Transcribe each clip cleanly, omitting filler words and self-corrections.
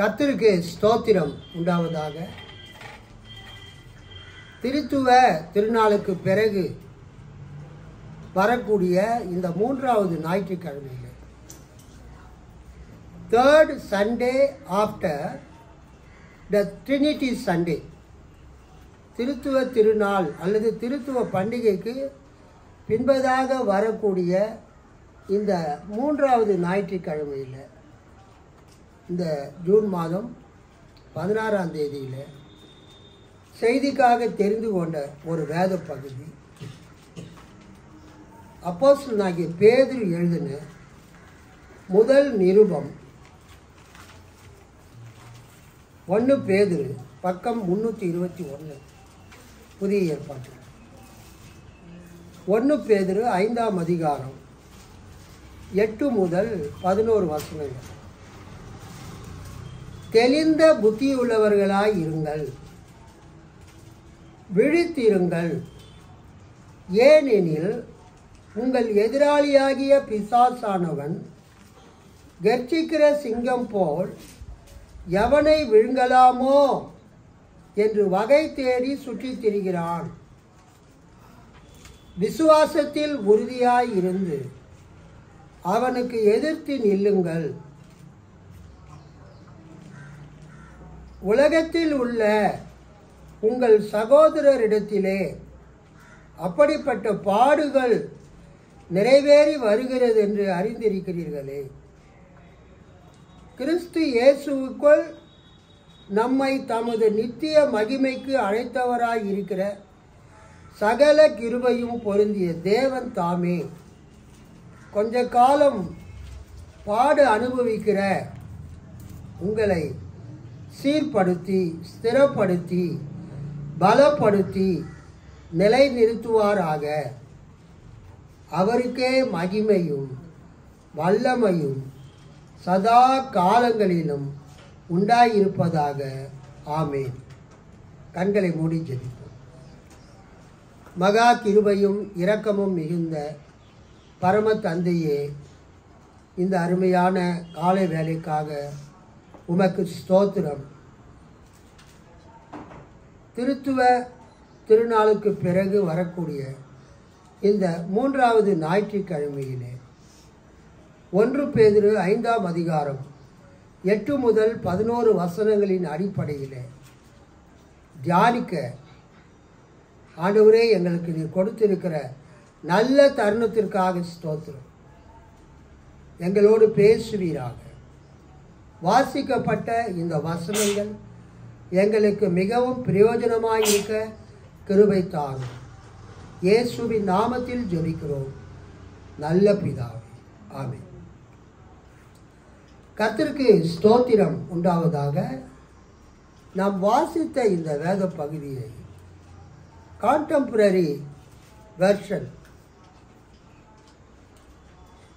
கர்த்தருக்கு ஸ்தோத்திரம் உண்டாவதாக. திருத்துவ திருநாளுக்கு பிறகு வரக்கூடிய இந்த மூன்றாவது ஞாயிற்றுக்கிழமையில், third Sunday after the Trinity Sunday, திருத்துவ திருநாள் அல்லது திருத்துவ பண்டிகைக்கு பின்பதாக வரக்கூடிய இந்த மூன்றாவது ஞாயிற்றுக்கிழமையில், இந்த ஜூன் மாதம் 16ஆம் தேதியில் செய்திக்காக தெரிந்து கொண்ட ஒரு வேத பகுதி, அப்போஸ்தலனாகிய பேதுரு எழுதின முதல் நிருபம் 1 பேதுரு பக்கம் 321, புதிய ஏற்பாட்டு 1 பேதுரு 5ஆம் அதிகாரம் 8 முதல் 11 வசனங்கள். தெளிந்த புத்தியுள்ளவர்களாய் இருங்கள், விழித்திருங்கள், ஏனெனில் உங்கள் எதிராளியாகிய பிசாசானவன் கர்ச்சிக்கிற சிங்கம் போல் எவனை விழுங்கலாமோ என்று வகை தேடி சுற்றித் திரிகிறான். விசுவாசத்தில் உறுதியாய் இருந்து அவனுக்கு எதிர்த்து நில்லுங்கள். உலகத்தில் உள்ள உங்கள் சகோதரரிடத்திலே அப்படிப்பட்ட பாடுகள் நிறைவேறி வருகிறது என்று அறிந்திருக்கிறீர்களே. கிறிஸ்து இயேசுவுக்குள் நம்மை தமது நித்திய மகிமைக்கு அழைத்தவராய் இருக்கிற சகல கிருபையும் பொருந்திய தேவன் தாமே கொஞ்ச காலம் பாடு அனுபவிக்கிற உங்களை சீர்படுத்தி, ஸ்திரப்படுத்தி, பலப்படுத்தி நிலைநிறுத்துவாராக. அவருக்கே மகிமையும் வல்லமையும் சதா காலங்களிலும் உண்டாயிருப்பதாக. ஆமேன். கண்களை மூடி ஜெபிப்போம். மகா கிருபையும் இரக்கமும் மிகுந்த பரம தந்தையே, இந்த அருமையான காலை வேலைக்காக உமக்கு ஸ்தோத்திரம். திருத்துவ திருநாளுக்கு பிறகு வரக்கூடிய இந்த மூன்றாவது ஞாயிற்றுக்கிழமையிலே 1 பேதுரு 5ஆம் அதிகாரம் 8 முதல் 11 வசனங்களின் அடிப்படையில் தியானிக்க ஆண்டவரே எங்களுக்கு நீர் கொடுத்திருக்கிற நல்ல தருணத்திற்காக ஸ்தோத்திரம். எங்களோடு பேசுவீராக. வாசிக்கப்பட்ட இந்த வசனங்கள் எங்களுக்கு மிகவும் பிரயோஜனமாய் இருக்க கிருபை தாரும். இயேசுவின் நாமத்தில் ஜெபிக்கிறோம் நல்ல பிதாவே, ஆமென். கர்த்தருக்கு ஸ்தோத்திரம் உண்டாவதாக. நாம் வாசித்த இந்த வேத பகுதியை கான்டெம்பரரி வெர்ஷன்,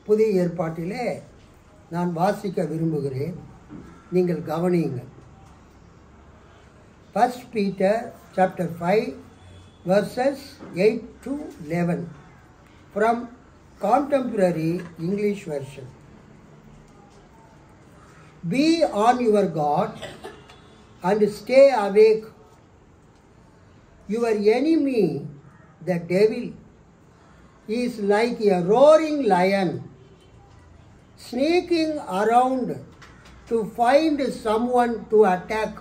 புதிய ஏற்பாட்டிலே நான் வாசிக்க விரும்புகிறேன். நீங்கள் கவனியுங்கள். 1 Peter chapter 5 verses 8 to 11 from Contemporary English Version. Be on your guard and stay awake. Your enemy, the devil, is like a roaring lion, sneaking around to find someone to attack.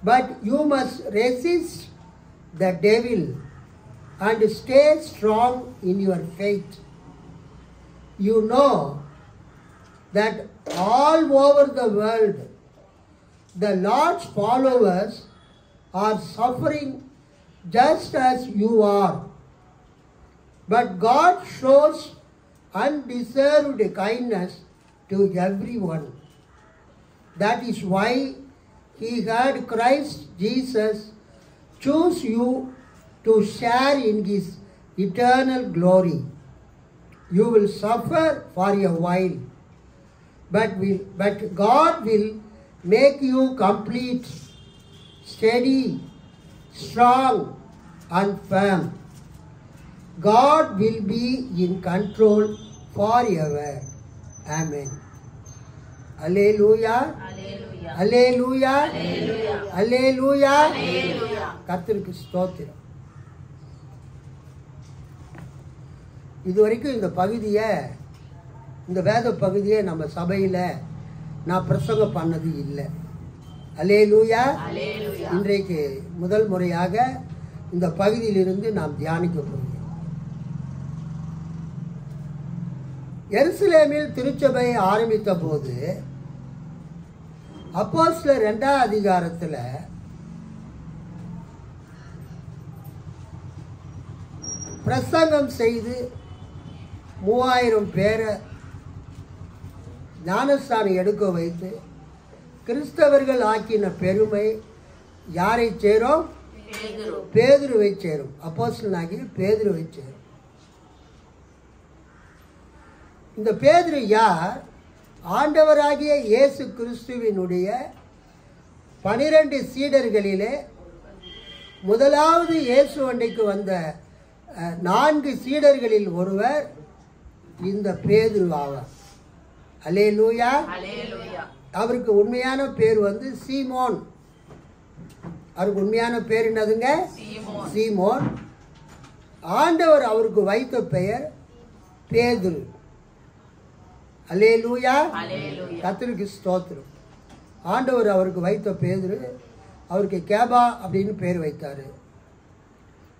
But you must resist the devil and stay strong in your faith. You know that all over the world the Lord's followers are suffering just as you are. But God shows undeserved kindness to everyone. That is why He had Christ Jesus choose you to share in His eternal glory. You will suffer for a while, but God will make you complete, steady, strong and firm. God will be in control forever. Amen. அல்லேலூயா, அல்லேலூயா, அல்லேலூயா. கர்த்தருக்கு ஸ்தோத்திரம். இதுவரைக்கும் இந்த பகுதியை, இந்த வேத பகுதியை நம்ம சபையில் நான் பிரசங்கம் பண்ணது இல்லை. அல்லேலூயா. இன்றைக்கு முதல் முறையாக இந்த பகுதியிலிருந்து நாம் தியானிக்க போகிறோம். எருசலேமில் திருச்சபை ஆரம்பித்த போது அப்போஸ்தலர் 2ஆம் அதிகாரத்தில் பிரசங்கம் செய்து 3000 பேரை ஞானஸ்தானம் எடுக்க வைத்து கிறிஸ்தவர்கள் ஆக்கின பெருமை யாரை சேரும்? பேதுருவை சேரும். அப்போஸ்தலனாகிய பேதுருவை சேரும். இந்த பேதுரு யார்? ஆண்டவராகிய இயேசு கிறிஸ்துவினுடைய 12 சீடர்களிலே முதலாவது இயேசு அண்டைக்கு வந்த 4 சீடர்களில் ஒருவர் இந்த பேதுரு ஆவார். அல்லேலூயா. அவருக்கு உண்மையான பேர் வந்து சீமோன். அவருக்கு உண்மையான பேர் என்னதுங்க? சீமோன். ஆண்டவர் அவருக்கு வைத்த பெயர் பேதுரு. அல்லேலூயா. கர்த்தருக்கு ஸ்தோத்திரம். ஆண்டவர் அவருக்கு வைத்த பேதுரு. அவருக்கு கேபா அப்படின்னு பேர் வைத்தார்.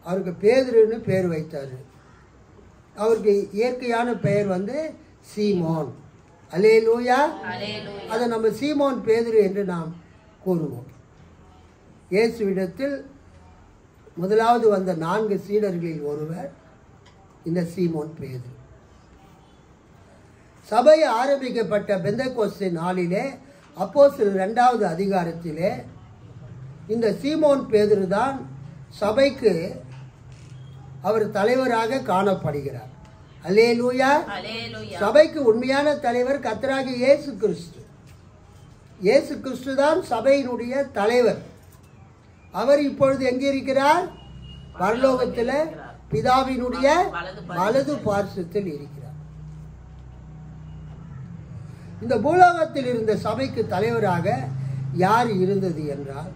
அவருக்கு பேதுருன்னு பேர் வைத்தார். அவருக்கு இயற்கையான பெயர் வந்து சீமோன். அல்லேலூயா. அதை நம்ம சீமோன் பேதுரு என்று நாம் கூறுவோம். இயேசுவிடத்தில் முதலாவது வந்த 4 சீடர்களில் ஒருவர் இந்த சீமோன் பேதுரு. சபை ஆரம்பிக்கப்பட்ட பெந்தெகோஸ்தே நாளிலே அப்போஸ்தலர் 2ஆவது அதிகாரத்திலே இந்த சீமோன் பேதுரு தான் சபைக்கு அவர் தலைவராக காணப்படுகிறார். அல்லேலூயா. சபைக்கு உண்மையான தலைவர் கர்த்தராகிய இயேசு கிறிஸ்து. இயேசு கிறிஸ்து தான் சபையினுடைய தலைவர். அவர் இப்பொழுது எங்கே இருக்கிறார்? பரலோகத்தில் பிதாவினுடைய வலது பார்சத்தில் இருக்கிறார். இந்த பூலோகத்தில் இருந்த சபைக்கு தலைவராக யார் இருந்தது என்றால்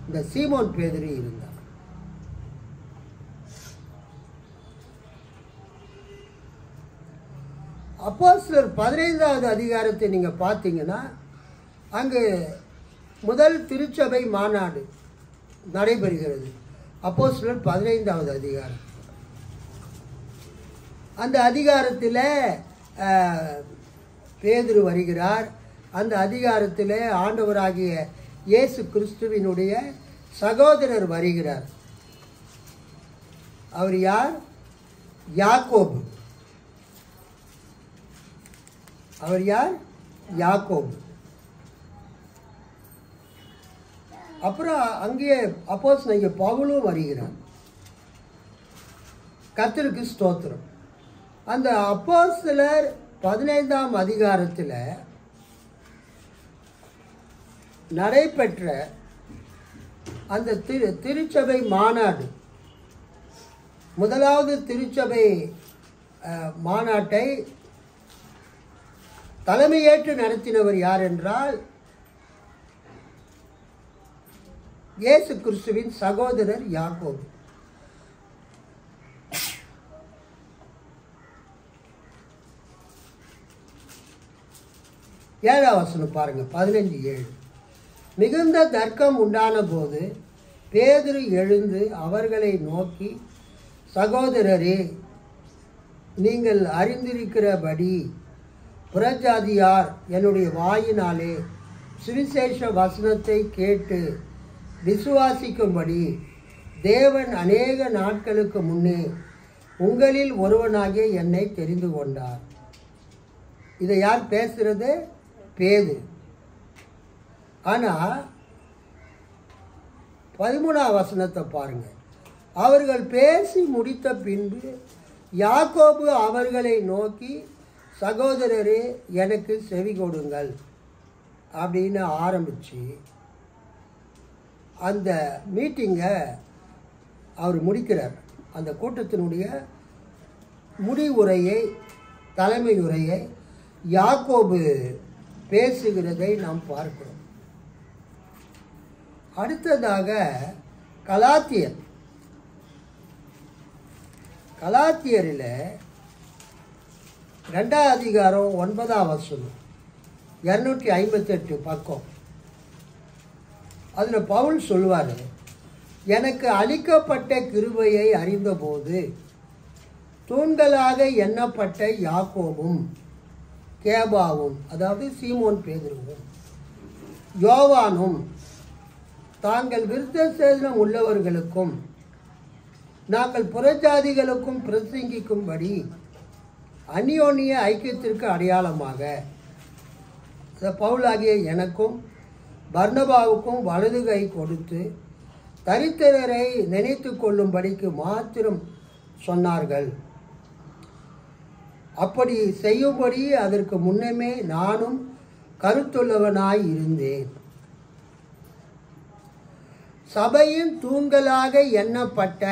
இந்த சீமோன் பேதுரு இருந்தார். அப்போஸ்தலர் 15ஆவது அதிகாரத்தை நீங்க பார்த்தீங்கன்னா அங்கு முதல் திருச்சபை மாநாடு நடைபெறுகிறது. அப்போஸ்தலர் 15ஆவது அதிகாரம். அந்த அதிகாரத்தில் பேதுரு வருகிறார். அந்த அதிகாரத்தில் ஆண்டவராகிய இயேசு கிறிஸ்துவினுடைய சகோதரர் வருகிறார். அவர் யார்? யாக்கோபு. அவர் யார்? யாக்கோபு. அப்புறம் அங்கே அப்போஸ்தலனாகிய பவுலும் வருகிறார். கர்த்தருக்கு ஸ்தோத்திரம். அந்த அப்போஸ்தலர் 15ஆம் அதிகாரத்தில் நடைபெற்ற அந்த திருச்சபை மாநாடு, முதலாவது திருச்சபை மாநாட்டை தலைமையேற்று நடத்தினவர் யார் என்றால் இயேசு கிறிஸ்துவின் சகோதரர் யாக்கோபு. ஏழாம் வசனம் பாருங்க. 15:7. மிகுந்த தர்க்கம் உண்டான போது பேதுரு எழுந்து அவர்களை நோக்கி, சகோதரரே, நீங்கள் அறிந்திருக்கிறபடி புறஜாதியார் என்னுடைய வாயினாலே சுவிசேஷ வசனத்தை கேட்டு விசுவாசிக்கும்படி தேவன் அநேக நாட்களுக்கு முன்னே உங்களில் ஒருவனாகிய என்னை தெரிந்து கொண்டார். இதை யார் பேசுறது? பேதுரு. ஆனால் 13ஆம் வசனத்தை பாருங்க. அவர்கள் பேசி முடித்த பின்பு யாக்கோபு அவர்களை நோக்கி, சகோதரரே, எனக்கு செவி கொடுங்கள் அப்படின்னு ஆரம்பித்து அந்த மீட்டிங்கை அவர் முடிக்கிறார். அந்த கூட்டத்தினுடைய முடிவுரையை, தலைமை உரையை யாக்கோபு பேசுகிறதை நாம் பார்க்கிறோம். அடுத்ததாக கலாத்தியரில் 2 அதிகாரம் 9 வசனம், 258 பக்கம். அதில் பவுல் சொல்வார், எனக்கு அளிக்கப்பட்ட கிருபையை அறிந்தபோது தூண்களாக எண்ணப்பட்ட யாக்கோபும் கேபாவும், அதாவது சீமோன் பேதுருவும் யோவானும் தாங்கள் விருத்த சேதனம் உள்ளவர்களுக்கும் நாங்கள் புறஜாதிகளுக்கும் பிரசங்கிக்கும்படி அந்யோன்ய ஐக்கியத்திற்கு அடையாளமாக பவுலாகிய எனக்கும் பர்னபாவுக்கும் வலது கை கொடுத்து தரித்திரரை நினைத்து கொள்ளும்படிக்கு மாத்திரம் சொன்னார்கள். அப்படி செய்யும்படி அதற்கு முன்னமே நானும் கருத்துள்ளவனாய் இருந்தேன். சபையின் தூண்களாக எண்ணப்பட்ட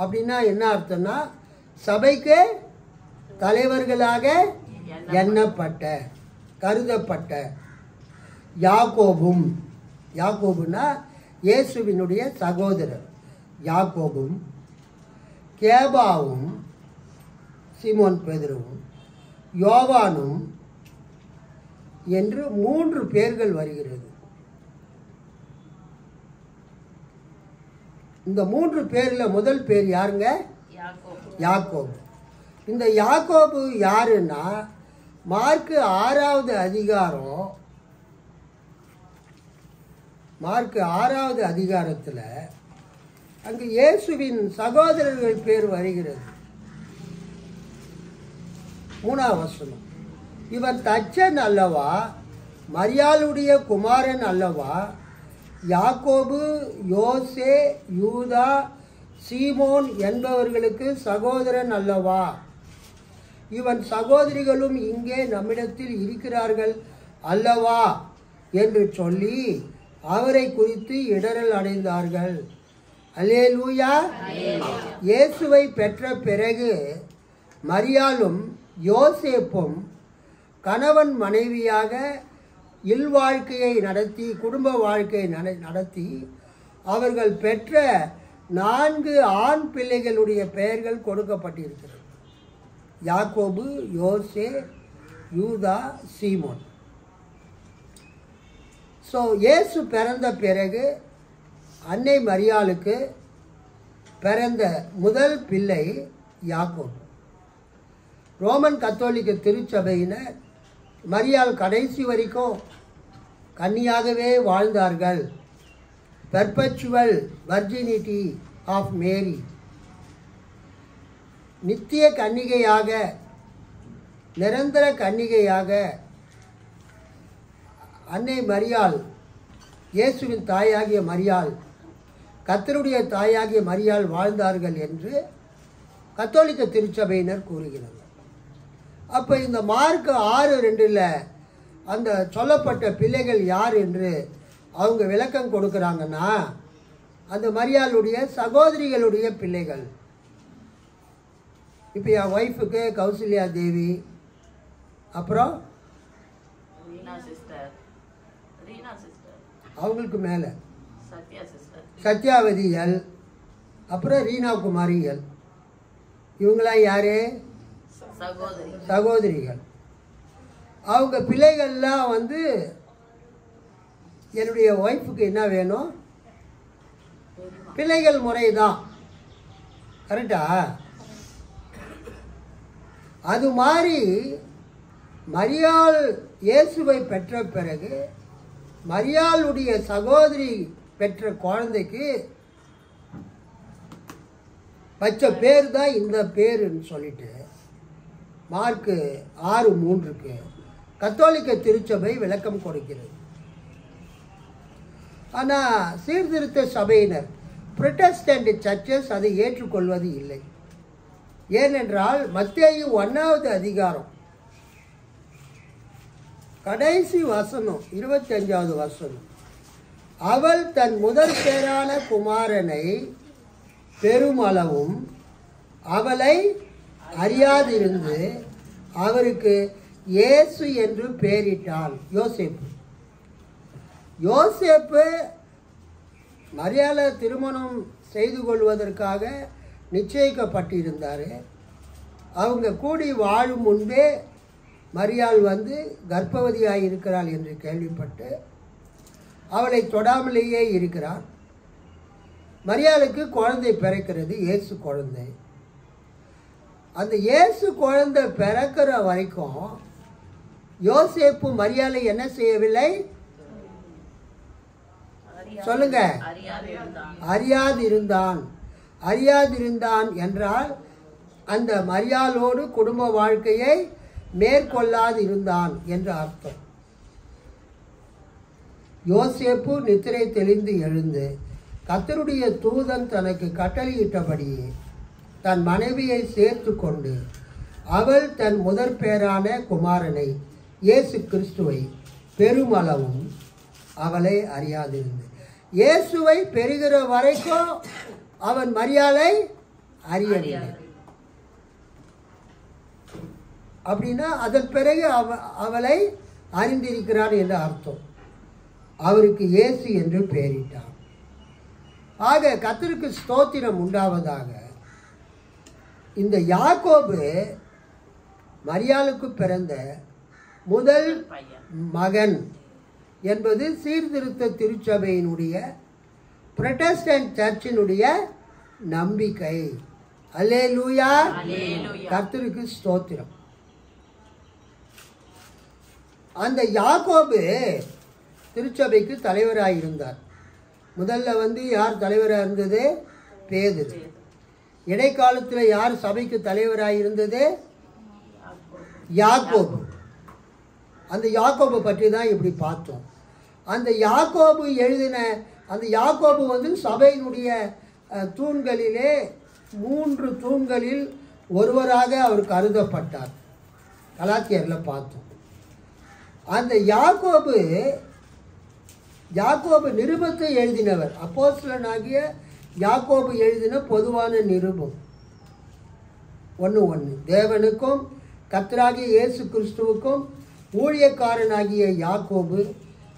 அப்படின்னா என்ன அர்த்தம்னா, சபைக்கு தலைவர்களாக எண்ணப்பட்ட கருதப்பட்ட யாக்கோபும், யாக்கோபுனா இயேசுவினுடைய சகோதரர் யாக்கோபும், கேபாவும் சீமோன் பேதுருவும் யோவானும் என்று 3 பேர்கள் வருகிறது. இந்த 3 பேரில் முதல் பேர் யாருங்க? யாக்கோபு. இந்த யாக்கோபு யாருன்னா, மார்க்கு 6வது அதிகாரத்தில் அங்கு இயேசுவின் சகோதரர்கள் பேர் வருகிறது. 3ஆம் வசனம், இவன் தச்சன் அல்லவா, மரியாளுடைய குமாரன் அல்லவா, யாக்கோபு, யோசே, யூதா, சீமோன் என்பவர்களுக்கு சகோதரன் அல்லவா, இவன் சகோதரிகளும் இங்கே நம்மிடத்தில் இருக்கிறார்கள் அல்லவா என்று சொல்லி அவரை குறித்து இடரல் அடைந்தார்கள். அல்லேலூயா. இயேசுவை பெற்ற பிறகு மரியாளும் யோசேப்பும் கணவன் மனைவியாக இல்வாழ்க்கையை நடத்தி, குடும்ப வாழ்க்கையை நடத்தி அவர்கள் பெற்ற 4 ஆண் பிள்ளைகளுடைய பெயர்கள் கொடுக்கப்பட்டிருக்கிறது. யாக்கோபு, யோசே, யூதா, சீமோன். ஸோ இயேசு பிறந்த பிறகு அன்னை மரியாளுக்கு பிறந்த முதல் பிள்ளை யாக்கோபு. ரோமன் கத்தோலிக்க திருச்சபையினர் மரியாள் கடைசி வரைக்கும் கன்னியாகவே வாழ்ந்தார்கள். பெர்பச்சுவல் வர்ஜினிட்டி ஆஃப் மேரி, நித்திய கன்னிகையாக, நிரந்தர கன்னிகையாக அன்னை மரியாள், இயேசுவின் தாயாகிய மரியாள், கர்த்தருடைய தாயாகிய மரியாள் வாழ்ந்தார்கள் என்று கத்தோலிக்க திருச்சபையினர் கூறுகிறார்கள். அப்போ இந்த மார்க் 6:2 அந்த சொல்லப்பட்ட பிள்ளைகள் யார் என்று அவங்க விளக்கம் கொடுக்குறாங்கன்னா, அந்த மரியாளுடைய சகோதரிகளுடைய பிள்ளைகள். இப்போ என் ஒய்ஃபுக்கு கௌசல்யா தேவி, அப்புறம் அவங்களுக்கு மேலே சத்யாவதிகள், அப்புறம் ரீனா குமாரிகள். இவங்களாம் யாரு? சகோதரிகள். அவங்க பிள்ளைகள்லாம் வந்து என்னுடைய ஒய்ஃபுக்கு என்ன வேணும்? பிள்ளைகள் முறை தான். கரெக்டா? அது மாதிரி மரியாள் இயேசுவை பெற்ற பிறகு மரியாளுடைய சகோதரி பெற்ற குழந்தைக்கு வச்ச பேர் தான் இந்த பேருன்னு சொல்லிட்டு மார்க் 6:3 கத்தோலிக்க திருச்சபை விளக்கம் கொடுக்கிறது. ஆனால் சீர்திருத்த சபையினர், புரொட்டஸ்டன்ட் சர்ச்சஸ் அதை ஏற்றுக்கொள்வது இல்லை. ஏனென்றால் மத்தேயு 1வது அதிகாரம் கடைசி வசனம் 25வது வசனம், அவள் தன் முதற் பேரான குமாரனை பெருமளவும் அவளை அறியாதிருந்து அவருக்கு இயேசு என்று பெயரிட்டான். யோசேப்பு மரியாளை திருமணம் செய்து கொள்வதற்காக நிச்சயிக்கப்பட்டிருந்தார். அவங்க கூடி வாழும் முன்பே மரியாள் கர்ப்பவதியாக இருக்கிறாள் என்று கேள்விப்பட்டு அவளை தொடாமலேயே இருக்கிறார். மரியாளுக்கு குழந்தை பிறக்கிறது, இயேசு குழந்தை. அந்த இயேசு குழந்தை பிறக்கிற வரைக்கும் யோசேப்பு மரியாளை என்ன செய்யவில்லை? சொல்லுங்க. அறியாதிருந்தான் என்றால் அந்த மரியாளோடு குடும்ப வாழ்க்கையை மேற்கொள்ளாது இருந்தான் என்று அர்த்தம். யோசேப்பு நித்திரை தெளிந்து எழுந்து கர்த்தருடைய தூதன் தனக்கு கட்டளையிட்டபடியே தன் மனைவியை சேர்த்து கொண்டு அவள் தன் முதற் பேரான குமாரனை இயேசு கிறிஸ்துவை பெருமளவும் அவளை அறியாதிருந்தது. இயேசுவை பெறுகிற வரைக்கும் அவன் மரியாளை அறியவில்லை. அப்படின்னா அதன் பிறகு அவளை அறிந்திருக்கிறான் என்று அர்த்தம். அவருக்கு இயேசு என்று பெயரிட்டான். ஆக கர்த்தருக்கு ஸ்தோத்திரம் உண்டாவதாக. இந்த யாக்கோபு மரியாளுக்கு பிறந்த முதல் மகன் என்பது சீர்திருத்த திருச்சபையினுடைய புரொட்டஸ்டன்ட் சர்ச்சினுடைய நம்பிக்கை. அல்லேலூயா, கர்த்தருக்கு ஸ்தோத்திரம். அந்த யாக்கோபு திருச்சபைக்கு தலைவராயிருந்தார். முதல்ல யார் தலைவராக இருந்தது? பேதுரு. இடைக்காலத்தில் யார் சபைக்கு தலைவராயிருந்தது? யாக்கோபு. அந்த யாக்கோபு பற்றி தான் இப்படி பார்த்தோம். அந்த யாக்கோபு எழுதின அந்த யாக்கோபு சபையினுடைய தூண்களிலே 3 தூண்களில் ஒருவராக அவர் கருதப்பட்டார். கலாத்தியரில் பார்த்தோம். அந்த யாக்கோபு நிருபத்தை எழுதினவர். அப்போஸ்தலனாகிய யாக்கோபு எழுதின பொதுவான நிருபம் 1:1. தேவனுக்கும் கர்த்தராகிய இயேசு கிறிஸ்துவுக்கும் ஊழியக்காரனாகிய யாக்கோபு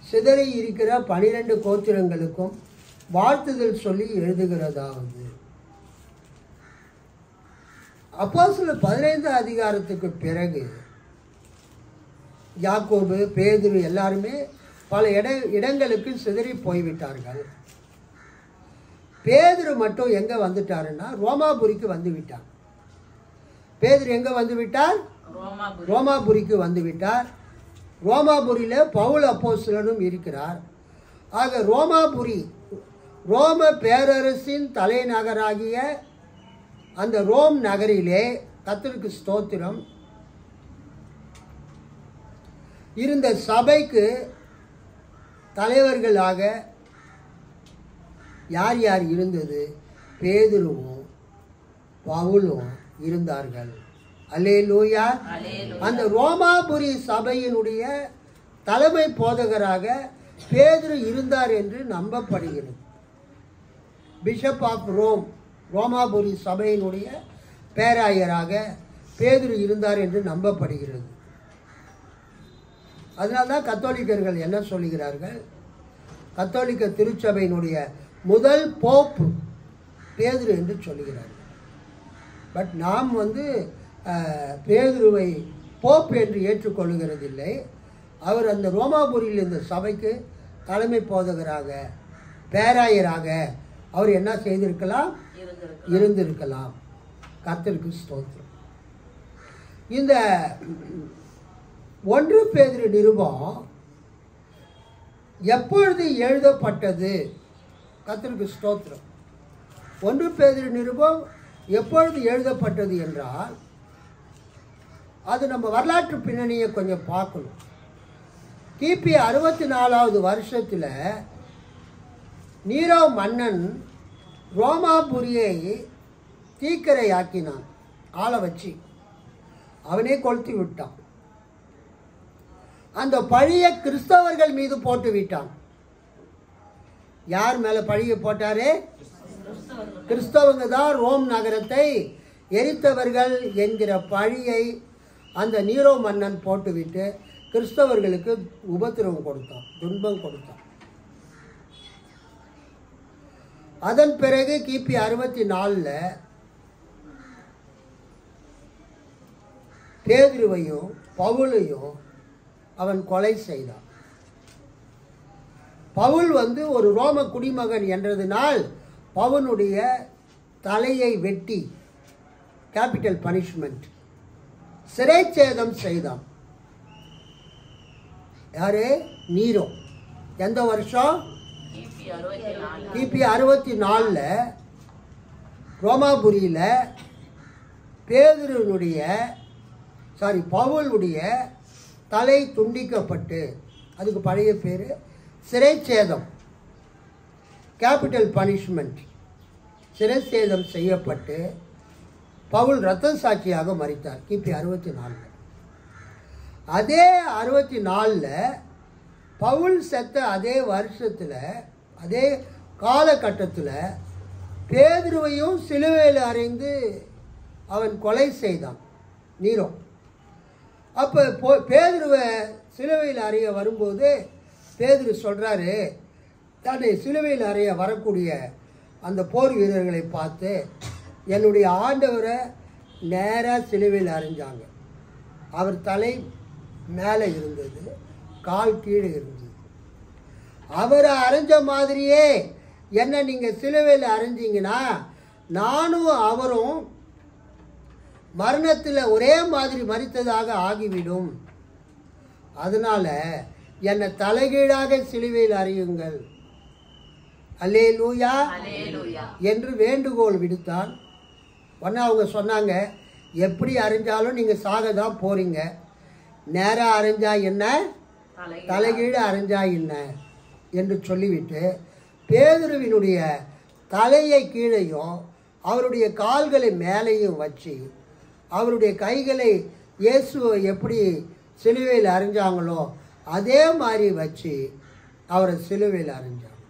சிதறி இருக்கிற 12 கோத்திரங்களுக்கும் வாழ்த்துதல் சொல்லி எழுதுகிறதாவது. அப்போஸ்தலர் 15 அதிகாரத்துக்கு பிறகு யாக்கோபு, பேதுரு எல்லாருமே பல இடங்களுக்கு சிதறி போய்விட்டார்கள். பேதுரு மட்டும் எங்கே வந்துட்டாருன்னா ரோமாபுரிக்கு வந்து விட்டார். பேதுரு எங்கே வந்து விட்டார்? ரோமாபுரிக்கு வந்து விட்டார். ரோமாபுரியில் பவுல் அப்போஸ்தலனும் இருக்கிறார். ஆக ரோம பேரரசின் தலைநகராகிய அந்த ரோம் நகரிலே கர்த்தருக்கு ஸ்தோத்திரம் இருந்த சபைக்கு தலைவர்களாக யார் யார் இருந்தது? பேதுருவும் பவுலும் இருந்தார்கள். அல்லேலூயா. அந்த ரோமாபுரி சபையினுடைய தலைமை போதகராக பேதுரு இருந்தார் என்று நம்பப்படுகிறது. பிஷப் ஆஃப் ரோம், ரோமாபுரி சபையினுடைய பேராயராக பேதுரு இருந்தார் என்று நம்பப்படுகிறது. அதனால்தான் கத்தோலிக்கர்கள் என்ன சொல்லுகிறார்கள்? கத்தோலிக்க திருச்சபையினுடைய முதல் போப் பேதுரு என்று சொல்லுகிறார்கள். பட் நாம் பேதுருவை போப் என்று ஏற்றுக்கொள்ளுகிறதில்லை. அவர் அந்த ரோமாபுரியில் இந்த சபைக்கு தலைமை போதகராக, பேராயராக அவர் என்ன செய்திருக்கலாம்? இருந்திருக்கலாம். கர்த்தருக்கு ஸ்தோத்திரம். இந்த 1 பேதுரு நிருபம் எப்பொழுது எழுதப்பட்டது? கர்த்தருக்கு ஸ்தோத்திரம். 1 பேதுரு நிருபம் எப்பொழுது எழுதப்பட்டது என்றால் அது நம்ம வரலாற்று பின்னணியை கொஞ்சம் பார்க்கணும். கிபி 64வது வருஷத்தில் நீரோ மன்னன் ரோமாபுரியை தீக்கிரையாக்கினான். ஆளை வச்சு அவனே கொளுத்தி விட்டான். அந்த பழிய கிறிஸ்தவர்கள் மீது போட்டு விட்டான். யார் மேலே பழிய போட்டாரே? கிறிஸ்தவங்க தான் ரோம் நகரத்தை எரித்தவர்கள் என்கிற பழியை அந்த நீரோ மன்னன் போட்டுவிட்டு கிறிஸ்தவர்களுக்கு உபத்திரவம் கொடுத்தான், துன்பம் கொடுத்தான். அதன் பிறகு கிபி 64 பேதுருவையும் பவுலையும் அவன் கொலை செய்தான். பவுல் ஒரு ரோம குடிமகன் என்றதினால் பவுனுடைய தலையை வெட்டி கேபிட்டல் பனிஷ்மெண்ட் சிறைச்சேதம் செய்தான். யாரு? நீரோ. எந்த வருஷம்? கிபி 64 ரோமாபுரியில் பவுலுடைய தலை துண்டிக்கப்பட்டு, அதுக்கு பழைய பேர் சிறைச்சேதம், கேபிட்டல் பனிஷ்மெண்ட், சிறைச்சேதம் செய்யப்பட்டு பவுல் இரத்த சாட்சியாக மரித்தார் கிபி 64. அதே 64 பவுல் செத்த அதே வருஷத்தில், அதே காலகட்டத்தில் பேதுருவையும் சிலுவையில் அறைந்து அவன் கொலை செய்தான் நீரோ. அப்போ பேதுருவை சிலுவையில் அறைய வரும்போது பேதுரு சொல்கிறாரு, தன்னை சிலுவையில் அறைய வரக்கூடிய அந்த போர் வீரர்களை பார்த்து, என்னுடைய ஆண்டவரை நேராக சிலுவையில் அறைஞ்சாங்க. அவர் தலை மேலே இருந்தது, கால் கீழே இருந்தது. அவரை அரைஞ்ச மாதிரியே என்ன நீங்கள் சிலுவையில் அரைஞ்சிங்கன்னா நானும் அவரும் மரணத்தில் ஒரே மாதிரி மரித்ததாக ஆகிவிடும். அதனால் என்னை தலைகீழாக சிலுவையில் அறையுங்கள், அல்லேலூயா என்று வேண்டுகோள் விடுத்தான். உடனே அவங்க சொன்னாங்க, எப்படி அரைஞ்சாலும் நீங்கள் சாக தான் போகிறீங்க, நேராக அரைஞ்சா என்ன, தலைகீழ் அரைஞ்சா என்ன என்று சொல்லிவிட்டு பேதுருவினுடைய தலையை கீழையும் அவருடைய கால்களை மேலேயும் வச்சு, அவருடைய கைகளை இயேசுவை எப்படி சிலுவையில் அரைஞ்சாங்களோ அதே மாதிரி வச்சு அவரை சிலுவையில் அரைஞ்சாங்க.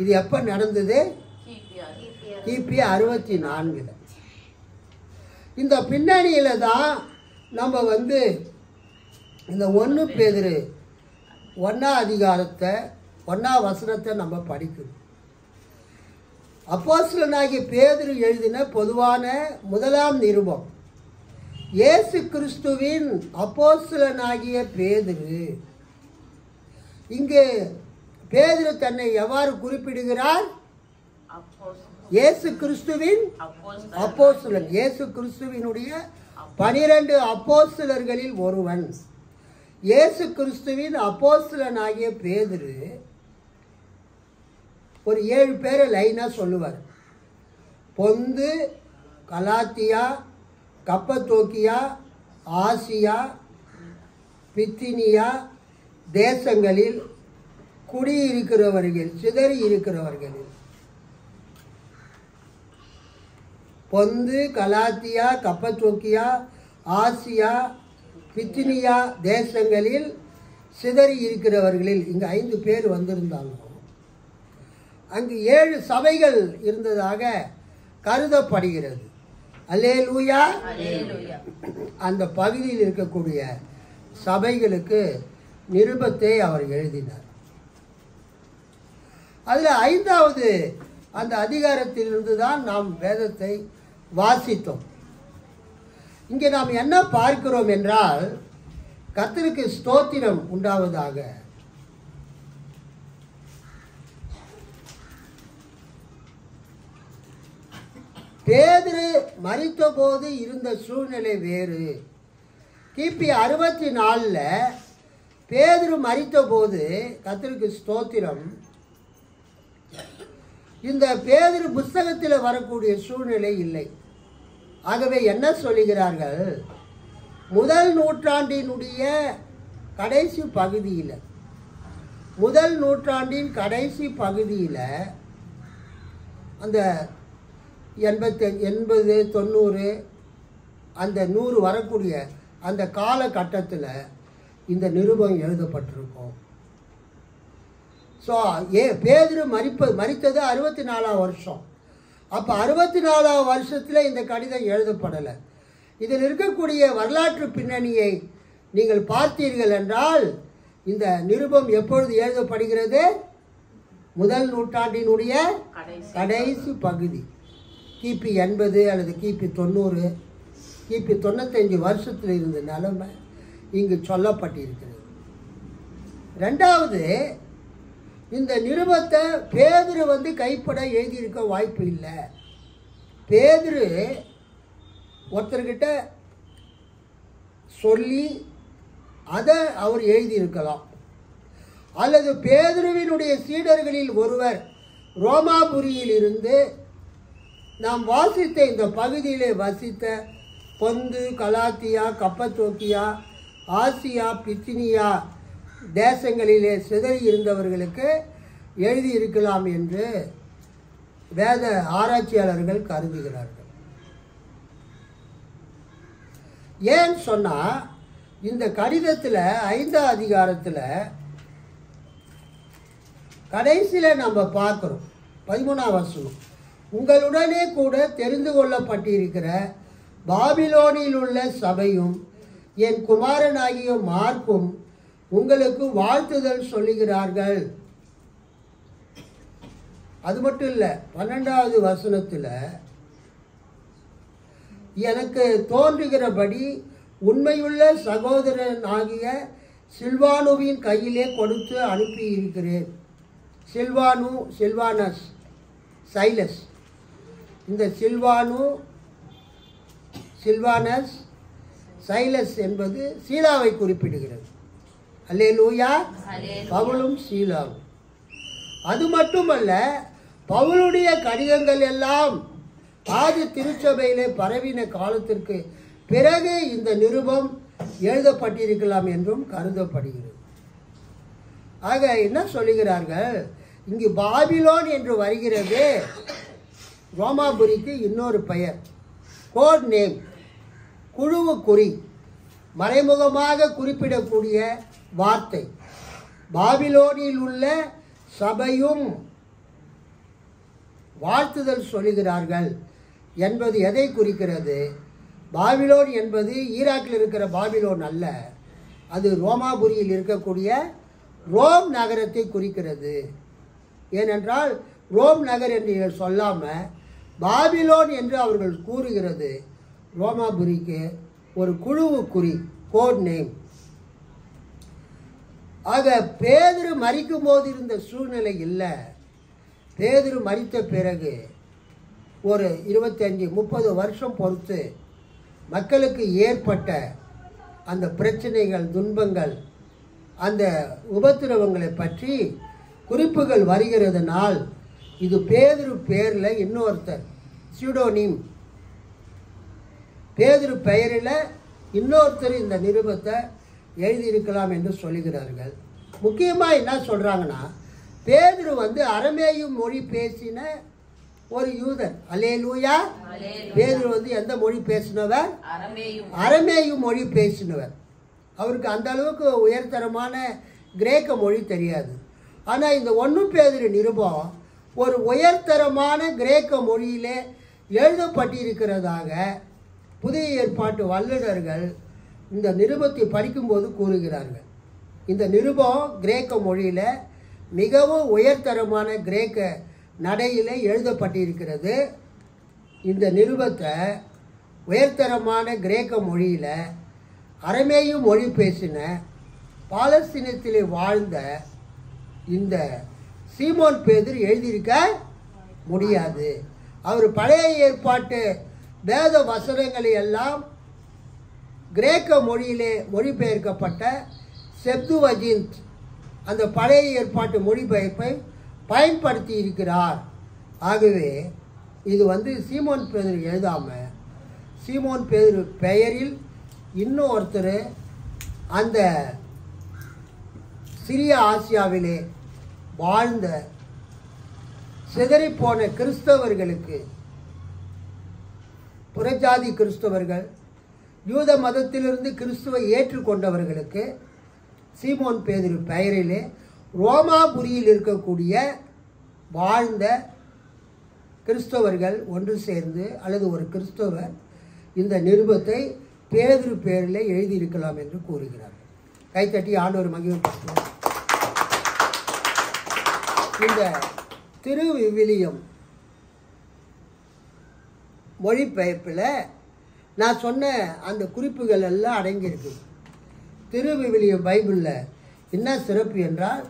இது எப்போ நடந்தது? கிபி 64. இந்த பின்னணியில் தான் நம்ம இந்த 1 பேதுரு 1ஆம் அதிகாரத்தை 1ஆம் வசனத்தை நம்ம படிக்கணும். அப்போஸ்தலனாகிய பேதுரு எழுதின பொதுவான 1ஆம் நிருபம். இயேசு கிறிஸ்துவின் அப்போஸ்தலனாகிய பேதுரு. இங்கு பேதுரு தன்னை எவ்வாறு குறிப்பிடுகிறார்? இயேசு கிறிஸ்துவின் அப்போஸ்தலன், இயேசு கிறிஸ்துவினுடைய 12 அப்போஸ்தலர்களில் ஒருவன். இயேசு கிறிஸ்துவின் அப்போஸ்தலனாகிய பேதுரு ஒரு 7 பேரை லைனாக சொல்லுவார். பொந்து, கலாத்தியா, கப்பத்தோக்கியா, ஆசியா, பித்தினியா தேசங்களில் குடியிருக்கிறவர்கள், சிதறி இருக்கிறவர்களில். பொந்து, கலாத்தியா, கப்பத்தோக்கியா, ஆசியா, பித்தினியா தேசங்களில் சிதறி இருக்கிறவர்களில் இங்கு 5 பேர் வந்திருந்தாலும் அங்கு 7 சபைகள் இருந்ததாக கருதப்படுகிறது. அல்லேலூயா. அந்த பகுதியில் இருக்கக்கூடிய சபைகளுக்கு நிருபத்தை அவர் எழுதினார். அதில் 5வது அந்த அதிகாரத்திலிருந்து தான் நாம் வேதத்தை வாசித்தோம். இங்கே நாம் என்ன பார்க்கிறோம் என்றால், கர்த்தருக்கு ஸ்தோத்திரம் உண்டாவதாக. பேதுரு மரித்த போது இருந்த சூழ்நிலை வேறு. கிபி 64 பேதுரு மரித்த போது, கர்த்தருக்கு ஸ்தோத்திரம், இந்த பேதுரு புஸ்தகத்தில் வரக்கூடிய சூழ்நிலை இல்லை. ஆகவே என்ன சொல்லுகிறார்கள்? முதல் நூற்றாண்டினுடைய கடைசி பகுதியில், முதல் நூற்றாண்டின் கடைசி பகுதியில் அந்த 80, 90 அந்த 100 வரக்கூடிய அந்த காலகட்டத்தில் இந்த நிருபம் எழுதப்பட்டிருக்கும். ஸோ பேதுரு மரித்தது 64ஆம் வருஷம். அப்போ 64ஆம் வருஷத்தில் இந்த கடிதம் எழுதப்படலை. இதில் இருக்கக்கூடிய வரலாற்று பின்னணியை நீங்கள் பார்த்தீர்கள் என்றால் இந்த நிருபம் எப்பொழுது எழுதப்படுகிறது? முதல் நூற்றாண்டினுடைய கடைசி பகுதி, கிபி 80 அல்லது கிபி 90, கிபி 95 வருஷத்தில் இருந்த நிலைமை இங்கு சொல்லப்பட்டிருக்கிறது. ரெண்டாவது, இந்த நிருபத்தை பேதுரு கைப்பட எழுதியிருக்க வாய்ப்பு இல்லை. பேதுரு ஒருத்தர்கிட்ட சொல்லி அதை அவர் எழுதியிருக்கலாம், அல்லது பேதுருவினுடைய சீடர்களில் ஒருவர் ரோமாபுரியில் இருந்து நாம் வாசித்த இந்த பகுதியிலே வசித்த பொந்து, கலாத்தியா, கப்பத்தோக்கியா, ஆசியா, பித்தினியா தேசங்களிலே சிதறி இருந்தவர்களுக்கு எழுதியிருக்கலாம் என்று வேத ஆராய்ச்சியாளர்கள் கருதுகிறார்கள். ஏன்னு சொன்னால் இந்த கடிதத்தில் 5ஆம் அதிகாரத்தில் கடைசியில் நம்ம பார்க்குறோம் 13ஆம் வசனம், உங்களுடனே கூட தெரிந்து கொள்ளப்பட்டிருக்கிற பாபிலோனில் உள்ள சபையும் என் குமாரனாகிய மார்க்கும் உங்களுக்கு வாழ்த்துதல் சொல்லுகிறார்கள். அது மட்டும் இல்லை, 12வது வசனத்தில் எனக்கு தோன்றுகிறபடி உண்மையுள்ள சகோதரன் ஆகிய சில்வானுவின் கையிலே கொடுத்து அனுப்பி இருக்கிறேன். சில்வானு, சில்வானஸ், சைலஸ். இந்த சில்வானஸ், சைலஸ் என்பது சீலாவை குறிப்பிடுகிறது. அல்லேலூயா. பவுலும் சீலாவும். அது மட்டுமல்ல, பவுலுடைய கடிதங்கள் எல்லாம் ஆதி திருச்சபையிலே பரவின காலத்திற்கு பிறகு இந்த நிருபம் எழுதப்பட்டிருக்கலாம் என்றும் கருதப்படுகிறது. ஆக என்ன சொல்லுகிறார்கள், இங்கு பாபிலோன் என்று வருகிறது ரோமாபுரிக்கு இன்னொரு பெயர், கோட் நேம், குழுவு குறி, மறைமுகமாக குறிப்பிடக்கூடிய வார்த்தை. பாபிலோனில் உள்ள சபையும் வாழ்த்துதல் சொல்லுகிறார்கள் என்பது எதை குறிக்கிறது? பாபிலோன் என்பது ஈராக்கில் இருக்கிற பாபிலோன் அல்ல, அது ரோமாபுரியில் இருக்கக்கூடிய ரோம் நகரத்தை குறிக்கிறது. ஏனென்றால் ரோம் நகர் என்று சொல்லாமல் பாபிலோன் என்று அவர்கள் கூறுகிறது ரோமாபுரிக்கு ஒரு குழுவு குறி, கோட் நேம். ஆக பேதுரு மரிக்கும் போது இருந்த சூழ்நிலை இல்லை. பேதுரு மரித்த பிறகு ஒரு 25-30 வருஷம் பொறுத்து மக்களுக்கு ஏற்பட்ட அந்த பிரச்சனைகள், துன்பங்கள், அந்த உபத்திரவங்களை பற்றி குறிப்புகள் வருகிறதுனால் இது பேதுரு பேரில் இன்னொருத்தர் சியூடோனிம், பேதுரு பெயரில் இன்னொருத்தர் இந்த நிருபத்தை எழுதியிருக்கலாம் என்று சொல்லுகிறார்கள். முக்கியமாக என்ன சொல்கிறாங்கன்னா, பேதுரு அரமேயு மொழி பேசின ஒரு யூதர். அல்லேலூயா. பேதுரு எந்த மொழி பேசினவர்? அரமேயு மொழி பேசினவர். அவருக்கு அந்த அளவுக்கு உயர்தரமான கிரேக்க மொழி தெரியாது. ஆனால் இந்த 1 பேதுரு நிருபம் ஒரு உயர்தரமான கிரேக்க மொழியிலே எழுதப்பட்டிருக்கிறதாக புதிய ஏற்பாட்டு வல்லுநர்கள் இந்த நிருபத்தை படிக்கும்போது கூறுகிறார்கள். இந்த நிருபம் கிரேக்க மொழியில் மிகவும் உயர்தரமான கிரேக்க நடையில் எழுதப்பட்டிருக்கிறது. இந்த நிருபத்தை உயர்தரமான கிரேக்க மொழியில் அரமேயு மொழி பேசின பாலஸ்தீனத்திலே வாழ்ந்த இந்த சீமோன் பேதுரு எழுதியிருக்க முடியாது. அவர் பழைய ஏற்பாட்டு வேத வசனங்களை எல்லாம் கிரேக்க மொழியிலே மொழிபெயர்க்கப்பட்ட செப்துவஜிந்த், அந்த பழைய ஏற்பாட்டு மொழிபெயர்ப்பை பயன்படுத்தி இருக்கிறார். ஆகவே இது சீமோன் பேதுரு எழுதாமல் சீமோன் பேதுரு பெயரில் இன்னொருத்தர் அந்த சிறிய ஆசியாவிலே வாழ்ந்த சிதறிப்போன கிறிஸ்தவர்களுக்கு, புறஜாதி கிறிஸ்தவர்கள், யூத மதத்திலிருந்து கிறிஸ்துவை ஏற்றுக்கொண்டவர்களுக்கு சீமோன் பேதுரு பெயரிலே ரோமாபுரியில் இருக்கக்கூடிய வாழ்ந்த கிறிஸ்தவர்கள் ஒன்று சேர்ந்து, அல்லது ஒரு கிறிஸ்தவர் இந்த நிருபத்தை பேதுரு பேரில் எழுதியிருக்கலாம் என்று கூறுகிறார். கைத்தட்டி ஆண்டவர் மகிமைப்படுத்துவார். இந்த திருவிவிலியம் மொழிபெயர்ப்பில் நான் சொன்ன அந்த குறிப்புகள் எல்லாம் அடங்கியிருக்கு. திருவிவிலியம் பைபிளில் என்ன சிறப்பு என்றால்,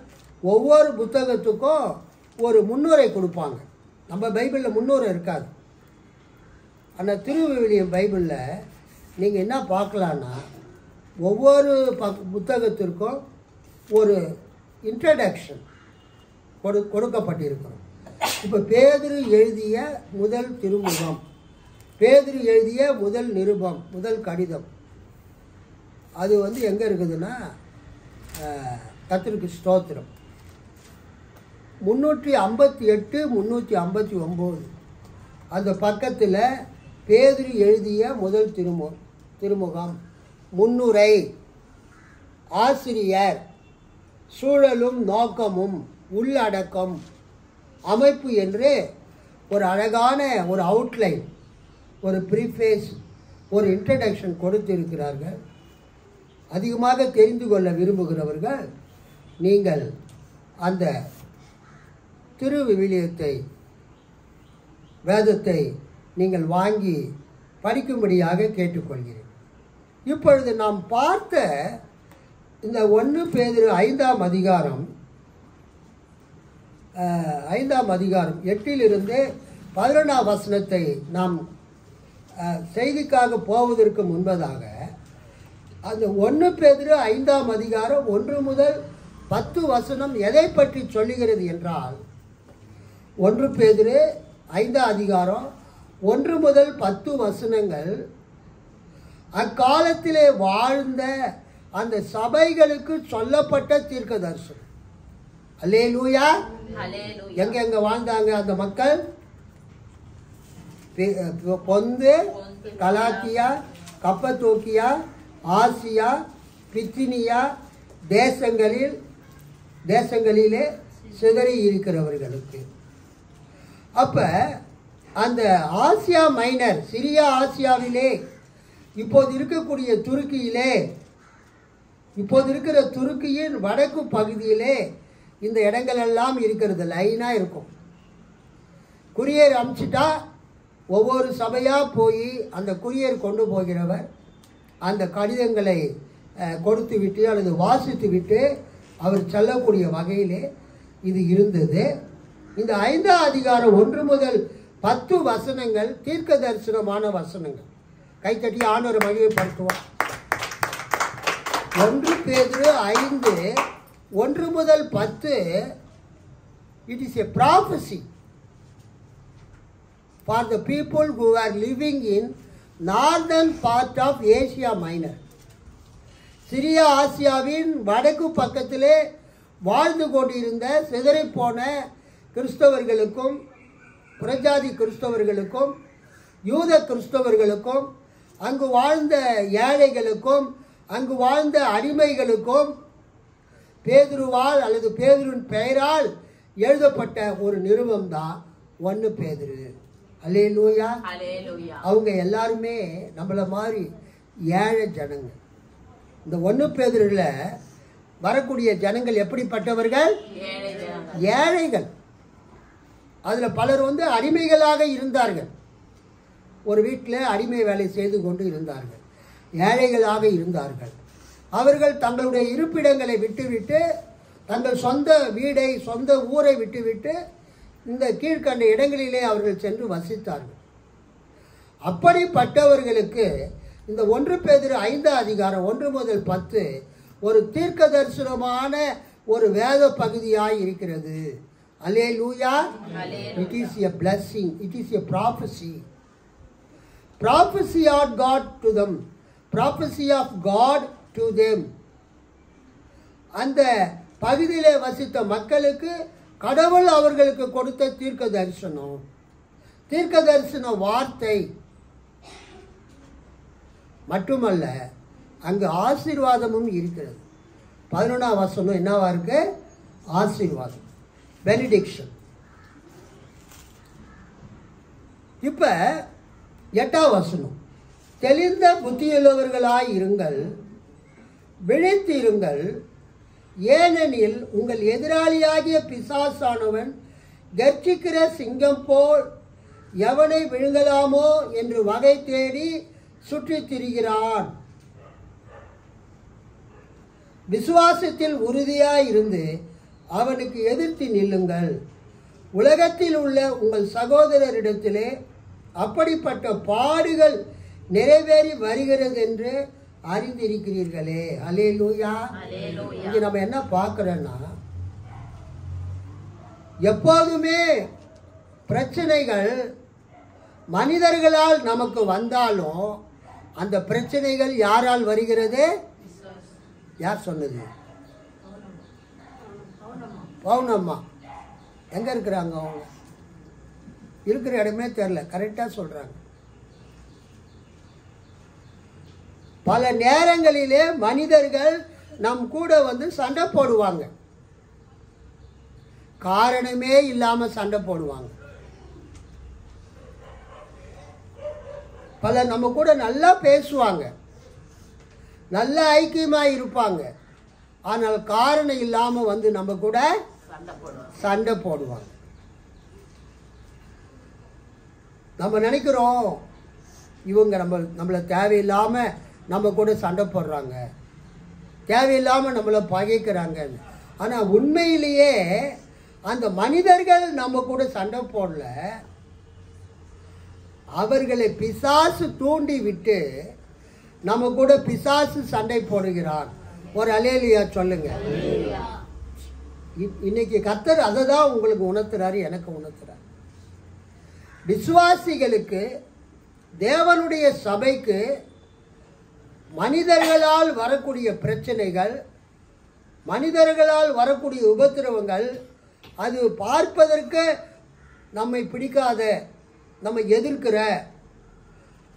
ஒவ்வொரு புத்தகத்துக்கும் ஒரு முன்னுரை கொடுப்பாங்க. நம்ம பைபிளில் முன்னுரை இருக்காது. ஆனால் திருவிவிலியம் பைபிளில் நீங்கள் என்ன பார்க்கலான்னா, ஒவ்வொரு புத்தகத்திற்கும் ஒரு இன்ட்ரடக்ஷன் கொடுக்கப்பட்டிருக்கிறோம். இப்போ பேதுரு எழுதிய முதல் திருமுகம், பேதுரு எழுதிய முதல் நிருபம், முதல் கடிதம், அது எங்கே இருக்குதுன்னா, கர்த்தருக்கு ஸ்தோத்திரம் 358 359 அந்த பக்கத்தில் பேதுரு எழுதிய முதல் திருமுகம், முன்னுரை, ஆசிரியர், சூழலும் நோக்கமும் உள்ளடக்கம், அமைப்பு என்று ஒரு அழகான ஒரு அவுட்லைன், ஒரு ப்ரீஃபேஸ், ஒரு இன்ட்ரடக்ஷன் கொடுத்திருக்கிறார்கள். அதிகமாக தெரிந்து கொள்ள விரும்புகிறவர்கள் நீங்கள் அந்த திருவிவிலியத்தை, வேதத்தை நீங்கள் வாங்கி படிக்கும்படியாக கேட்டுக்கொள்கிறேன். இப்பொழுது நாம் பார்த்த இந்த 1 பேதுரு 5ஆம் அதிகாரம் 8 11 வசனத்தை நாம் செய்திக்காக போவதற்கு முன்பதாக, அந்த 1 பேதுரு 5ஆம் அதிகாரம் 1 முதல் 10 வசனம் எதை பற்றி சொல்லுகிறது என்றால், 1 பேதுரு 5ஆம் அதிகாரம் 1 முதல் 10 வசனங்கள் அக்காலத்திலே வாழ்ந்த அந்த சபைகளுக்கு சொல்லப்பட்ட தீர்க்க தரிசனம். அல்லேலூயா. எங்க வாழ்ந்தாங்க அந்த மக்கள்? பொந்து, கலாத்தியா, கப்பத்தோக்கியா, ஆசியா, பித்தினியா தேசங்களிலே சிதறி இருக்கிறவர்களுக்கு. அப்ப அந்த ஆசியா மைனர், சிரியா ஆசியாவிலே, இப்போது இருக்கக்கூடிய துருக்கியிலே, இப்போது இருக்கிற துருக்கியின் வடக்கு பகுதியிலே இந்த இடங்கள் எல்லாம் இருக்கிறது. லைனாக இருக்கும். குரியர் அனுப்பிச்சிட்டா ஒவ்வொரு சபையாக போய் அந்த குரியர் கொண்டு போகிறவர் அந்த கடிதங்களை கொடுத்து விட்டு அல்லது வாசித்து விட்டு அவர் செல்லக்கூடிய வகையிலே இது இருந்தது. இந்த 5ஆம் அதிகாரம் 1 முதல் 10 வசனங்கள் தீர்க்க தரிசனமான வசனங்கள். கைத்தட்டி ஆண்டவரை மகிமைப்படுத்துவோம். 1 பேதுரு 5 1 முதல் 10 it is a prophecy for the people who are living in northern part of Asia Minor. Syria ஆசியாவின் வடக்கு பக்கத்திலே வாழ்ந்து கொண்டிருந்த சிதறிப்போன கிறிஸ்தவர்களுக்கும், புறஜாதி கிறிஸ்தவர்களுக்கும், யூத கிறிஸ்தவர்களுக்கும், அங்கு வாழ்ந்த ஏழைகளுக்கும், அங்கு வாழ்ந்த அடிமைகளுக்கும் பேதுருவால் அல்லது பேதுருவின் பெயரால் எழுதப்பட்ட ஒரு நிருபம் தான் 1 பேதுரு. அல்லேலூயா. அவங்க எல்லாருமே நம்மள மாதிரி ஏழை ஜனங்க. இந்த 1 பேதுருல வரக்கூடிய ஜனங்கள் எப்படிப்பட்டவர்கள்? ஏழைகள். அதுல பலர் அடிமைகளாக இருந்தார்கள். ஒரு வீட்டில் அடிமை வேலை செய்து கொண்டு இருந்தார்கள். ஏழைகளாக இருந்தார்கள். அவர்கள் தங்களுடைய இருப்பிடங்களை விட்டுவிட்டு, தங்கள் சொந்த வீடை, சொந்த ஊரை விட்டுவிட்டு இந்த கீழ்கண்ட இடங்களிலே அவர்கள் சென்று வசித்தார்கள். அப்படிப்பட்டவர்களுக்கு இந்த 1 பேதுரு 5ஆம் அதிகாரம் 1 முதல் 10 ஒரு தீர்க்க தரிசனமான ஒரு வேத பகுதியாய் இருக்கிறது. அல்லேலூயா. It is a blessing. It is a prophecy. Prophecy of God to them. Prophecy of God to them. அந்த பகுதியிலே வசித்த மக்களுக்கு கடவுள் அவர்களுக்கு கொடுத்த தீர்க்க தரிசனம், தீர்க்க தரிசன வார்த்தை மட்டுமல்ல, அங்கு ஆசீர்வாதமும் இருக்கிறது. 11ஆம் வசனம் என்னவா இருக்கு? ஆசீர்வாதம், பெனிடிக்ஷன். இப்ப 8ஆம் வசனம், தெளிந்த புத்தியுள்ளவர்களாய் இருங்கள், விழித்திருங்கள். ஏனெனில் உங்கள் எதிராளியாகிய பிசாசானவன் கர்ஜிக்கிற சிங்கம் போல் எவனை விழுங்கலாமோ என்று வகை தேடி சுற்றித் திரிகிறான். விசுவாசத்தில் உறுதியாய் இருந்து அவனுக்கு எதிர்த்து நில்லுங்கள். உலகத்தில் உள்ள உங்கள் சகோதரரிடத்திலே அப்படிப்பட்ட பாடுகள் நிறைவேறி வருகிறது என்று அறிந்திருக்கிறீர்களே. அல்லேலூயா. இங்க நம்ம என்ன பார்க்கிறோம்னா, எப்போதுமே பிரச்சனைகள் மனிதர்களால் நமக்கு வந்தாலும் அந்த பிரச்சனைகள் யாரால் வருகிறது? யார் சொன்னது? பவுனம்மா. எங்க இருக்கிறாங்க? அவங்க இருக்கிற இடமே தெரியல. கரெக்டா சொல்றாங்க. பல நேரங்களிலே மனிதர்கள் நம் கூட வந்து சண்டை போடுவாங்க. காரணமே இல்லாம சண்டை போடுவாங்க. பல நம்ம கூட நல்லா பேசுவாங்க, நல்ல ஐக்கியமா இருப்பாங்க. ஆனால் காரணம் இல்லாம வந்து நம்ம கூட சண்டை போடுவாங்க. நம்ம நினைக்கிறோம் இவங்க நம்மளை தேவையில்லாம நம்ம கூட சண்டை போடுறாங்க, தேவையில்லாம நம்மளை பகைக்கிறாங்க. ஆனா உண்மையிலேயே அந்த மனிதர்கள் நம்ம கூட சண்டை போடல, அவர்களை பிசாசு தூண்டி விட்டு நம்ம கூட பிசாசு சண்டை போடுகிறான். ஒரு அல்லேலூயா சொல்லுங்க. இன்னைக்கு கர்த்தர் அதை தான் உங்களுக்கு உணர்த்துறாரு, எனக்கு உணர்த்துறாரு. விசுவாசிகளுக்கு, தேவனுடைய சபைக்கு மனிதர்களால் வரக்கூடிய பிரச்சனைகள், மனிதர்களால் வரக்கூடிய உபத்திரவங்கள், அது பார்ப்பதற்கு நம்மை பிடிக்காத, நம்ம எதிர்க்கிற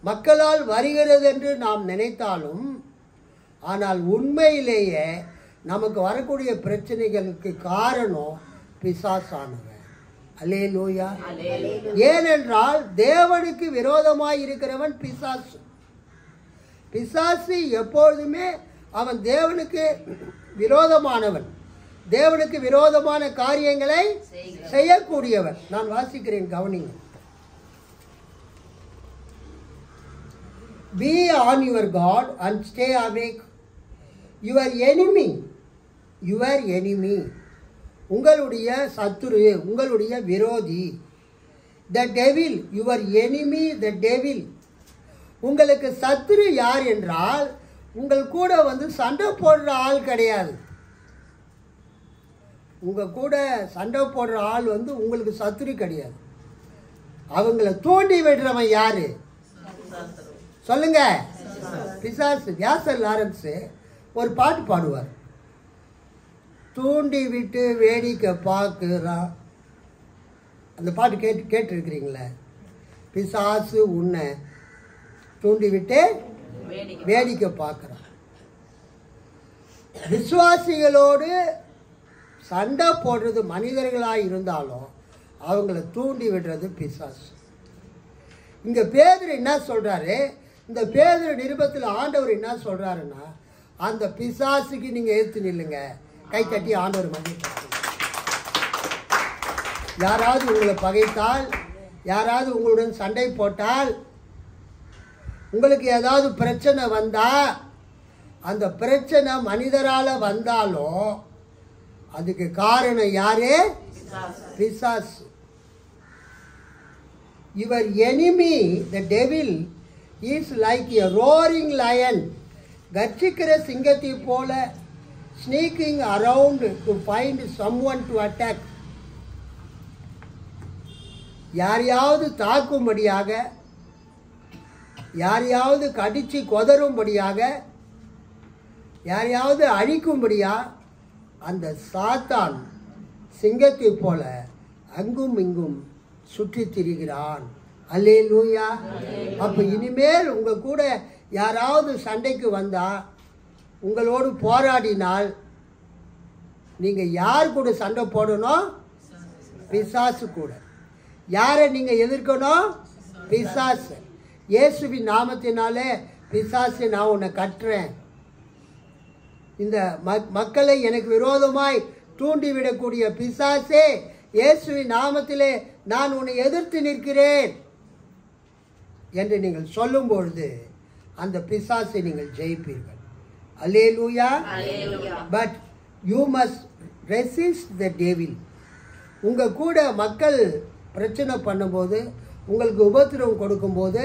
மக்களால் வருகிறது என்று நாம் நினைத்தாலும், ஆனால் உண்மையிலேயே நமக்கு வரக்கூடிய பிரச்சனைகளுக்கு காரணம் பிசாசானவன். அல்லேலூயா. ஏனென்றால் தேவனுக்கு விரோதமாய் இருக்கிறவன் பிசாசு. பிசாசு எப்பொழுதுமே அவன் தேவனுக்கு விரோதமானவன், தேவனுக்கு விரோதமான காரியங்களை செய்யக்கூடியவன். நான் வாசிக்கிறேன், கவனிங்க. Be on your guard and stay awake. Your enemy, உங்களுடைய சத்துரு, உங்களுடைய விரோதி, the devil, your enemy, the devil. உங்களுக்கு சத்துரு யார் என்றால் உங்கள் கூட வந்து சண்டை போடுற ஆள் கிடையாது. உங்க கூட சண்டை போடுற ஆள் வந்து உங்களுக்கு சத்துரு கிடையாது. அவங்கள தூண்டி விடுறவன் யாரு? சொல்லுங்க, பிசாசு. வியாசர் லாரன்ஸ் ஒரு பாட்டு பாடுவார், தூண்டி விட்டு வேடிக்கை பார்க்கிறான். அந்த பாட்டு கேட்டிருக்கிறீங்களே? பிசாசு உன்னை தூண்டி விட்டு வேடிக்கை பார்க்கிறான். விசுவாசிகளோடு சண்டை போடுறது மனிதர்களாக இருந்தாலும் அவங்கள தூண்டி விடுறது பிசாசு. இங்க பேதுரு என்ன சொல்றாரு? இந்த பேதுரு நிருபத்தில் ஆண்டவர் என்ன சொல்றாருன்னா, அந்த பிசாசுக்கு நீங்க எதிர்த்து நில்லுங்க. கை தட்டி ஆண்டவர் மகிழ்ச்சி. யாராவது உங்களை பகைத்தால், யாராவது உங்களுடன் சண்டை போட்டால், உங்களுக்கு ஏதாவது பிரச்சனை வந்தா, அந்த பிரச்சனை மனிதரால வந்தாலும் அதுக்கு காரணம் யாரு? பிசாசு. Your enemy, the devil, is like a roaring lion, கர்ஜிக்கிற சிங்கத்தை போல, sneaking around to find someone to attack. யாரையாவது தாக்கும்படியாக, யாரையாவது கடிச்சு கொதரும்படியாக, யாரையாவது அழிக்கும்படியா அந்த சாத்தான் சிங்கத்தை போல அங்கும் இங்கும் சுற்றி திரிகிறான். அல்லேலூயா. அப்ப இனிமேல் உங்க கூட யாராவது சண்டைக்கு வந்தா, உங்களோடு போராடினால், நீங்க யார் கூட சண்டை போடணும்? பிசாசு கூட. யாரை நீங்க எதிர்க்கணும்? பிசாசு. இயேசுவின் நாமத்தினாலே பிசாசு நான் உன்னை கட்டுறேன். இந்த மக்களை எனக்கு விரோதமாய் தூண்டிவிடக்கூடிய பிசாசே, இயேசுவின் நாமத்திலே நான் உன்னை எதிர்த்து நிற்கிறேன் என்று நீங்கள் சொல்லும் பொழுது அந்த பிசாசை நீங்கள் ஜெயிப்பீர்கள். Hallelujah. But you must resist the devil. உங்கள் கூட மக்கள் பிரச்சனை பண்ணும்போது, உங்களுக்கு உபத்திரவம் கொடுக்கும்போது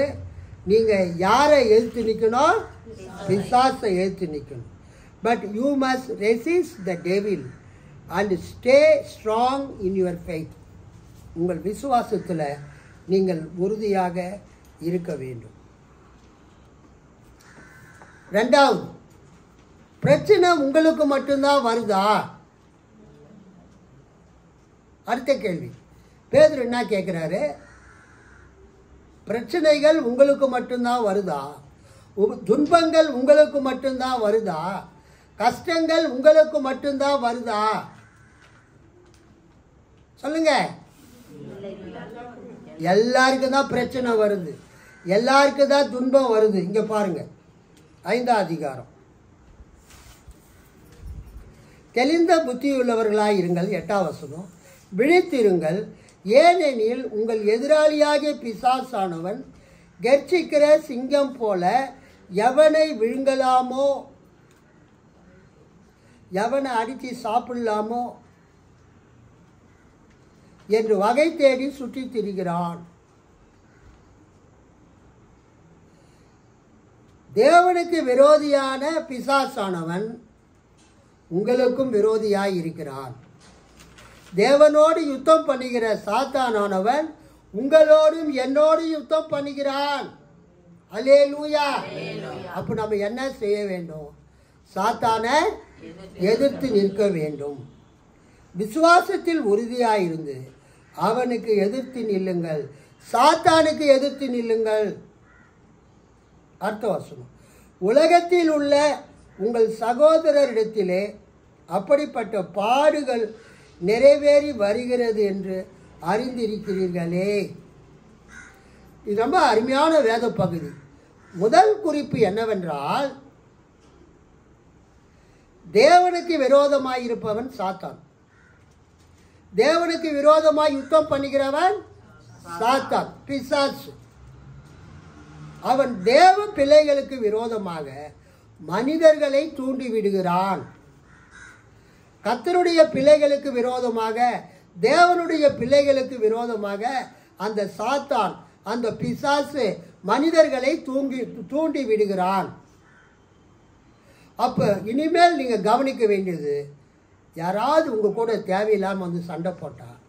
நீங்கள் யாரை எதிர்த்து நிற்கணும்? பிசாசை எதிர்த்து நிற்கணும். But you must resist the devil and stay strong in your faith. உங்கள் விசுவாசத்தில் நீங்கள் உறுதியாக இருக்க வேண்டும். ரெண்டாவது, பிரச்சனை உங்களுக்கு மட்டும்தான் வருதா? அடுத்த கேள்வி பேதுரு என்ன கேட்கிறாரு? பிரச்சனைகள் உங்களுக்கு மட்டும்தான் வருதா? துன்பங்கள் உங்களுக்கு மட்டும்தான் வருதா? கஷ்டங்கள் உங்களுக்கு மட்டும்தான் வருதா? சொல்லுங்க. எல்லாருக்கும் தான் பிரச்சனை வருது, எல்லாருக்கும் தான் துன்பம் வருது. இங்க பாருங்க, 5ஆம் அதிகாரம். தெளிந்த புத்தியுள்ளவர்களாய் இருங்கள். 8ஆம் வசனம். விழித்திருங்கள், ஏனெனில் உங்கள் எதிராளியாகிய பிசாசானவன் கர்ச்சிக்கிற சிங்கம் போல எவனை விழுங்கலாமோ, எவனை அடித்து சாப்பிடலாமோ என்று வகை தேடி சுற்றி திரிகிறான். தேவனுக்கு விரோதியான பிசாசானவன் உங்களுக்கும் விரோதியாய் இருக்கிறான். தேவனோடு யுத்தம் பண்ணுகிற சாத்தானானவன் உங்களோடும் என்னோடு யுத்தம் பண்ணுகிறான். அல்லேலூயா. அப்ப நம்ம என்ன செய்ய வேண்டும்? சாத்தானை எதிர்த்து நிற்க வேண்டும். விசுவாசத்தில் உறுதியாயிருந்து அவனுக்கு எதிர்த்து நில்லுங்கள், சாத்தானுக்கு எதிர்த்து நில்லுங்கள். அடுத்த வசனம். உலகத்தில் உள்ள உங்கள் சகோதரரிடத்திலே அப்படிப்பட்ட பாடுகள் நிறைவேறி வருகிறது என்று அறிந்திருக்கிறீர்களே. இது ரொம்ப அருமையான வேத பகுதி. முதல் குறிப்பு என்னவென்றால், தேவனுக்கு விரோதமாய் இருப்பவன் சாத்தான். தேவனுக்கு விரோதமாய் யுத்தம் பண்ணுகிறவன் சாத்தான், பிசாசு. அவன் தேவ பிள்ளைகளுக்கு விரோதமாக மனிதர்களை தூண்டி விடுகிறான். கர்த்தருடைய பிள்ளைகளுக்கு விரோதமாக, தேவனுடைய பிள்ளைகளுக்கு விரோதமாக அந்த சாத்தான், அந்த பிசாசு மனிதர்களை தூண்டி விடுகிறான். அப்ப இனிமேல் நீங்க கவனிக்க வேண்டியது, யாராவது உங்க கூட தேவையில்லாமல் வந்து சண்டை போட்டால்,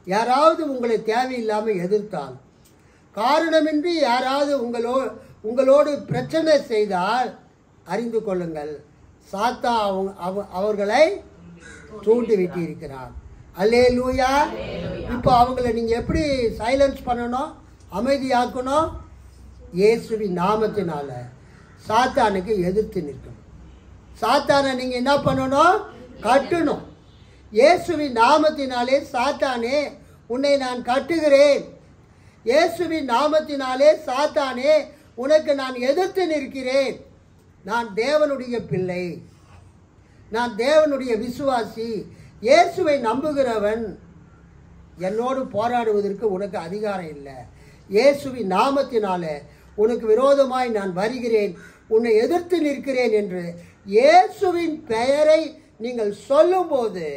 யாராவது உங்களை தேவையில்லாமல் எதிர்த்தால், காரணமின்றி யாராவது உங்களோடு பிரச்சனை செய்தால் அறிந்து கொள்ளுங்கள், சாத்தா அவர்களை தூண்டி விட்டு இருக்கிறார். அல்லேலூயா. இப்போ அவங்களை நீங்க எப்படி சைலன்ஸ் பண்ணணும், அமைதியாக்கணும்? இயேசுவின் நாமத்தினால சாத்தானுக்கு எதிர்த்து நிற்கணும். சாத்தானை நீங்க என்ன பண்ணணும்? கட்டணும். இயேசுவின் நாமத்தினாலே சாத்தானே உன்னை நான் கட்டுகிறேன். இயேசுவின் நாமத்தினாலே சாத்தானே உனக்கு நான் எதிர்த்து நிற்கிறேன். நான் தேவனுடைய பிள்ளை, நான் தேவனுடைய விசுவாசி, இயேசுவை நம்புகிறவன். என்னோடு போராடுவதற்கு உனக்கு அதிகாரம் இல்லை. இயேசுவின் நாமத்தினால உனக்கு விரோதமாய் நான் வருகிறேன், உன்னை எதிர்த்து நிற்கிறேன் என்று இயேசுவின் பெயரை நீங்கள் சொல்லும்போது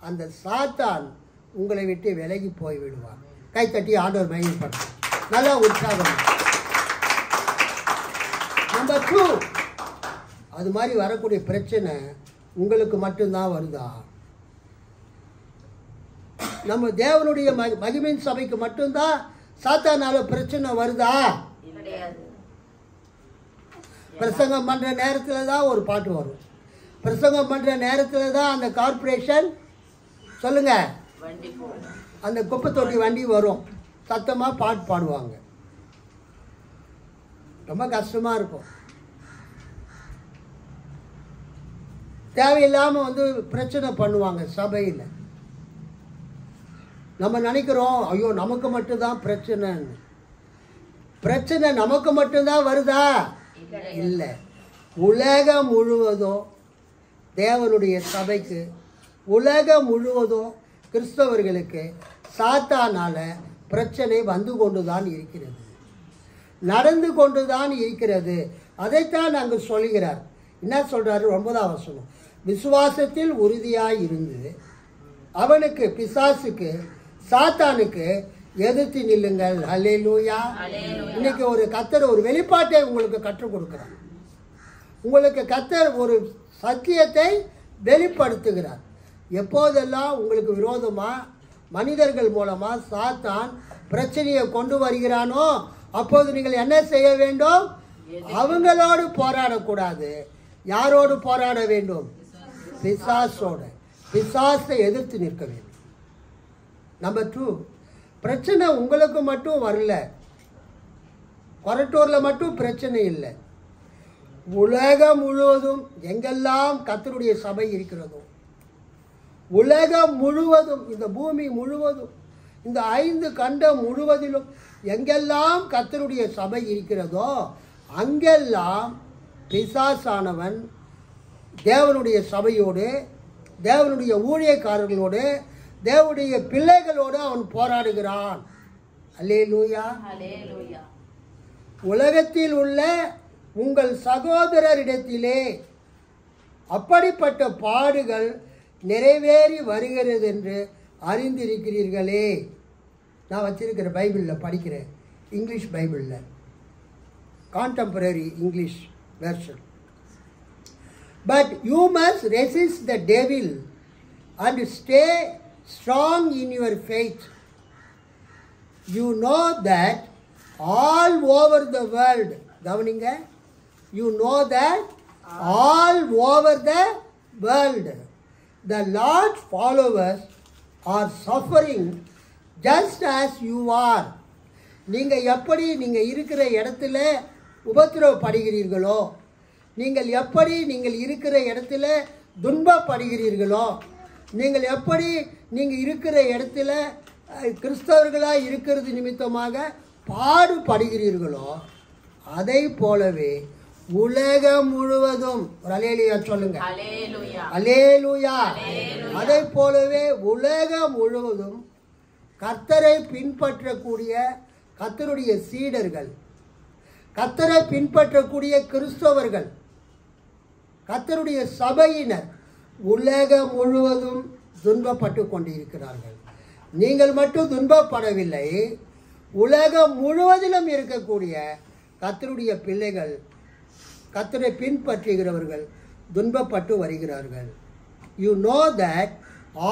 அந்த சாத்தான் உங்களை விட்டு விலகி போய் விடுவார். கைத்தட்டி ஆண்டவர் மகிமைப்படுத்தும். நல்லா உற்சாகம். நம்பர் 2, அது மாதிரி வரக்கூடிய பிரச்சனை உங்களுக்கு மட்டும்தான் வருதா? நம்ம தேவனுடைய மகிமையின் சபைக்கு மட்டும்தான் சாத்தானால பிரச்சனை வருதா? பிரசங்கம் பண்ற நேரத்துல தான் ஒரு பாட்டு வரும். பிரசங்கம் பண்ற நேரத்துல தான் அந்த கார்பரேஷன் சொல்லுங்க, அந்த குப்பை தொட்டி வண்டி வரும், சத்தமா பாட்டு பாடுவாங்க. ரொம்ப கஷ்டமா இருக்கும். தேவையில்லாம வந்து பிரச்சனை பண்ணுவாங்க சபையில். நம்ம நினைக்கிறோம், ஐயோ நமக்கு மட்டும்தான் பிரச்சனைன்னு. பிரச்சனை நமக்கு மட்டும்தான் வருதா? இல்லை, உலகம் முழுவதும் தேவனுடைய சபைக்கு, உலகம் முழுவதும் கிறிஸ்தவர்களுக்கு சாத்தானால பிரச்சனை வந்து கொண்டுதான் இருக்கிறது, நடந்து கொண்டுதான் இருக்கிறது. அதைத்தான் அங்கு சொல்கிறார். என்ன சொல்றாரு? 9ஆம் வசனம், விசுவாசத்தில் உறுதியாய் இருந்து அவனுக்கு, பிசாசுக்கு, சாத்தானுக்கு எதிர்த்து நில்லுங்கள். அல்லேலூயா. இன்னைக்கு ஒரு கர்த்தர் ஒரு வெளிப்பாட்டை உங்களுக்கு கற்றுக் கொடுக்கிறார். உங்களுக்கு கர்த்தர் ஒரு சத்தியத்தை வெளிப்படுத்துகிறார். எப்போதெல்லாம் உங்களுக்கு விரோதமா மனிதர்கள் மூலமா சாத்தான் பிரச்சனையை கொண்டு வருகிறானோ அப்போது நீங்கள் என்ன செய்ய வேண்டும்? அவங்களோடு போராடக்கூடாது. யாரோடு போராட வேண்டும்? பிசாசோட. பிசாசை எதிர்த்து நிற்க வேண்டும். நம்பர் 2, பிரச்சனை உங்களுக்கு மட்டும் வரல, கொரட்டூர்ல மட்டும் பிரச்சனை இல்லை, உலகம் முழுவதும் எங்கெல்லாம் கர்த்தருடைய சபை இருக்கிறதோ, உலகம் முழுவதும், இந்த பூமி முழுவதும், இந்த 5 கண்டம் முழுவதிலும் எங்கெல்லாம் கர்த்தருடைய சபை இருக்கிறதோ அங்கெல்லாம் பிசாசானவன் தேவனுடைய சபையோடு, தேவனுடைய ஊழியக்காரர்களோடு, தேவனுடைய பிள்ளைகளோடு அவன் போராடுகிறான். அல்லேலூயா. உலகத்தில் உள்ள உங்கள் சகோதரரிடத்திலே அப்படிப்பட்ட பாடுகள் நிறைவேறி வருகிறது என்று அறிந்திருக்கிறீர்களே. நான் வச்சிருக்கிற பைபிளில் படிக்கிறேன், இங்கிலீஷ் பைபிளில், contemporary English version. But you must resist the devil and stay strong in your faith. You know that all over the world, கவனிங்க, you know that all over the world the Lord's followers are suffering just as you are. நீங்க எப்படி நீங்க இருக்கிற இடத்துல உபத்திரவப்படுகிறீர்களோ, நீங்கள் எப்படி நீங்கள் இருக்கிற இடத்துல துன்பப்படுகிறீர்களோ, நீங்கள் எப்படி நீங்கள் இருக்கிற இடத்துல கிறிஸ்தவர்களாக இருக்கிறது நிமித்தமாக பாடுபடுகிறீர்களோ, அதை போலவே உலகம் முழுவதும், அல்லேலூயா சொல்லுங்க, அல்லேலூயா, அதை போலவே உலகம் முழுவதும் கர்த்தரை பின்பற்றக்கூடிய கர்த்தருடைய சீடர்கள், கர்த்தரை பின்பற்றக்கூடிய கிறிஸ்தவர்கள், கர்த்தருடைய சபையினர் உலகம் முழுவதும் துன்பப்பட்டு கொண்டிருக்கிறார்கள். நீங்கள் மட்டும் துன்பப்படவில்லை, உலகம் முழுவதிலும் இருக்கக்கூடிய கர்த்தருடைய பிள்ளைகள், கர்த்தரை பின்பற்றுகிறவர்கள் துன்பப்பட்டு வருகிறார்கள். You know that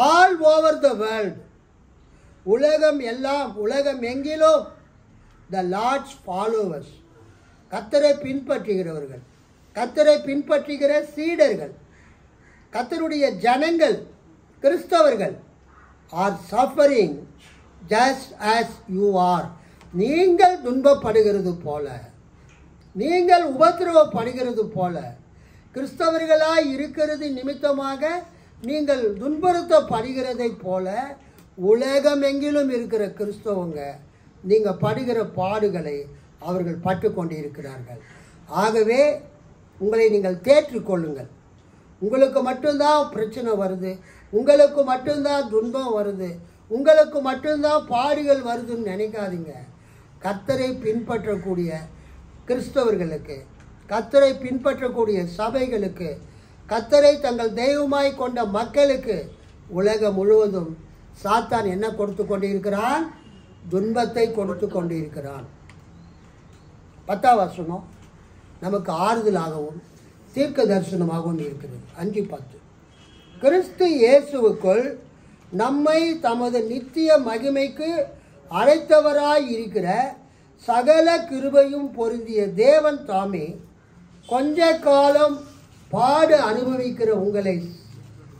all over the world, உலகம் எல்லாம், உலகம் எங்கிலும், த லார்ட்ஸ் ஃபாலோவர்ஸ், கர்த்தரை பின்பற்றுகிறவர்கள், கர்த்தரை பின்பற்றுகிற சீடர்கள், கர்த்தருடைய ஜனங்கள், கிறிஸ்தவர்கள், are suffering just as you are. நீங்கள் துன்பப்படுகிறது போல, நீங்கள் உபத்திரவப்படுகிறது போல, கிறிஸ்தவர்களாய் இருக்கிறது நிமித்தமாக நீங்கள் துன்புறுத்தப்படுகிறதை போல உலகம் எங்கிலும் இருக்கிற கிறிஸ்தவங்க நீங்கள் படுகிற பாடுகளை அவர்கள் பட்டு கொண்டிருக்கிறார்கள். ஆகவே உங்களை நீங்கள் தேற்றிக்கொள்ளுங்கள். உங்களுக்கு மட்டும்தான் பிரச்சனை வருது, உங்களுக்கு மட்டும்தான் துன்பம் வருது, உங்களுக்கு மட்டும்தான் பாடுகள் வருதுன்னு நினைக்காதீங்க. கர்த்தரை பின்பற்றக்கூடிய கிறிஸ்தவர்களுக்கு, கர்த்தரை பின்பற்றக்கூடிய சபைகளுக்கு, கர்த்தரை தங்கள் தெய்வமாய் கொண்ட மக்களுக்கு உலகம் முழுவதும் சாத்தான் என்ன கொடுத்து கொண்டிருக்கிறான்? துன்பத்தை கொடுத்து கொண்டிருக்கிறான். 10ஆம் வசனம் நமக்கு ஆறுதலாகவும் தீர்க்க தரிசனமாகவும் இருக்கிறது. 5:10, கிறிஸ்து இயேசுவுக்குள் நம்மை தமது நித்திய மகிமைக்கு அழைத்தவராய் இருக்கிற சகல கிருபையும் பொருந்திய தேவன் தாமே கொஞ்ச காலம் பாடு அனுபவிக்கிற உங்களை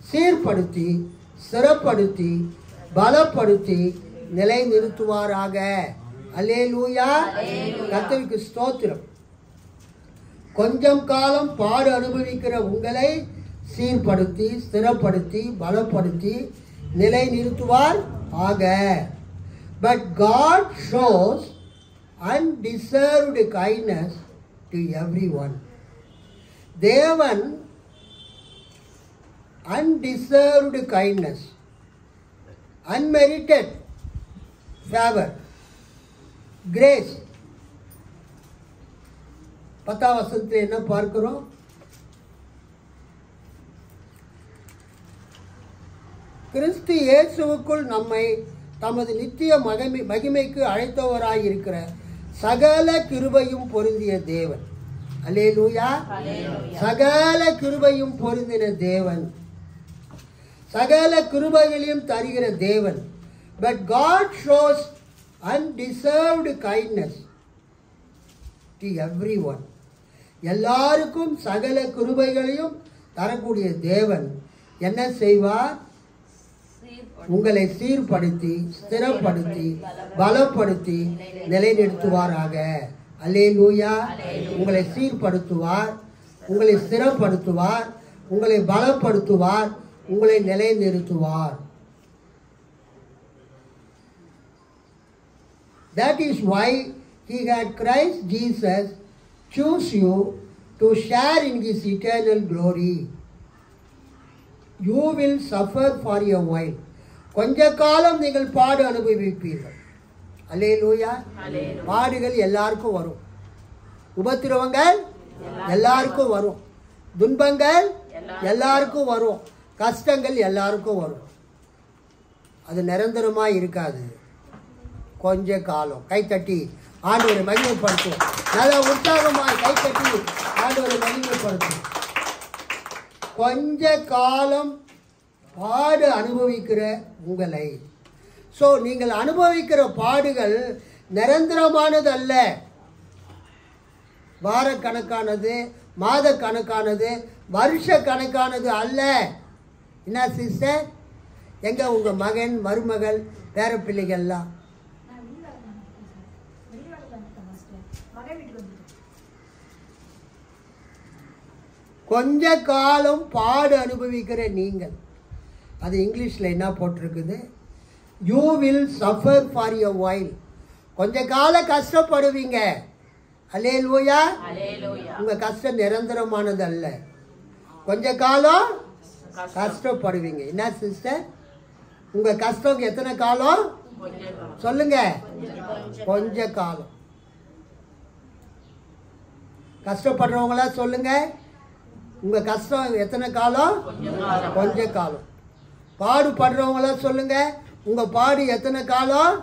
சீர்படுத்தி, சிறப்படுத்தி, பலப்படுத்தி நிலைநிறுத்துவாராக. அல்லேலூயா. கர்த்தருக்கு ஸ்தோத்திரம். கொஞ்சம் காலம் பாடு அனுபவிக்கிற உங்களை சீர்படுத்தி, ஸ்திரப்படுத்தி, பலப்படுத்தி நிலைநிறுத்துவார் ஆக. But God shows undeserved kindness to everyone. தேவன் undeserved kindness, unmerited favor, grace. 10ஆம் வசனத்தில் என்ன பார்க்கிறோம்? கிறிஸ்து இயேசுவுக்குள் நம்மை தமது நித்திய மகிமைக்கு அழைத்தவராயிருக்கிற சகல கிருபையும் பொருந்திய தேவன். அல்லேலூயா. சகல கிருபையும் பொருந்தின தேவன், சகல கிருபைகளையும் தருகிற தேவன். But God shows undeserved kindness to everyone. எல்லாருக்கும் சகல கிருபைகளையும் தரக்கூடிய தேவன் என்ன செய்வார்? உங்களை சீர்படுத்தி, ஸ்திரப்படுத்தி, பலப்படுத்தி நிலைநிறுத்துவாராக. அல்லேலூயா. உங்களை சீர்படுத்துவார், உங்களை ஸ்திரப்படுத்துவார், உங்களை பலப்படுத்துவார், உங்களை நிலைநிறுத்துவார். That is why he had Christ Jesus choose you to share in his eternal glory. You will suffer for a while. கொஞ்ச காலம் நீங்கள் பாடு அனுபவிப்பீர்கள். அல்லேலூயா. பாடுகள் எல்லாருக்கும் வரும், உபத்திரவங்கள் எல்லாருக்கும் வரும், துன்பங்கள் எல்லாருக்கும் வரும், கஷ்டங்கள் எல்லாருக்கும் வரும். அது நிரந்தரமாக இருக்காது, கொஞ்ச காலம். கைத்தட்டி ஆண்டவரை மகிமைப்படுத்தும். நல்ல உற்சாகமாய் கைத்தட்டி ஆண்டவரை மகிமைப்படுத்தும். கொஞ்ச காலம் பாடு அனுபவிக்கிற உங்களை. ஸோ நீங்கள் அனுபவிக்கிற பாடுகள் நிரந்தரமானது அல்ல, வாரக்கணக்கானது, மாத கணக்கானது, வருஷ கணக்கானது அல்ல. என்ன சிஸ்டர், எங்க உங்க மகன், மருமகள், பேர பிள்ளைகள்லாம்? கொஞ்ச காலம் பாடு அனுபவிக்கிற நீங்கள், அது இங்கிலீஷில் என்ன போட்டிருக்குது? You will suffer for a while. கொஞ்ச காலம் கஷ்டப்படுவீங்க. அல்லேலூயா. உங்க கஷ்டம் நிரந்தரமானது அல்ல, கொஞ்ச காலம் கஷ்டப்படுவீங்க. என்ன சிஸ்டர், உங்க கஷ்டம் எத்தனை காலம் சொல்லுங்க? கொஞ்ச காலம். கஷ்டப்படுறவங்களா சொல்லுங்க, உங்க கஷ்டம் எத்தனை காலம்? கொஞ்ச காலம். பாடுபடுறவங்களா சொல்லுங்க, உங்க பாடு எத்தனை காலம்?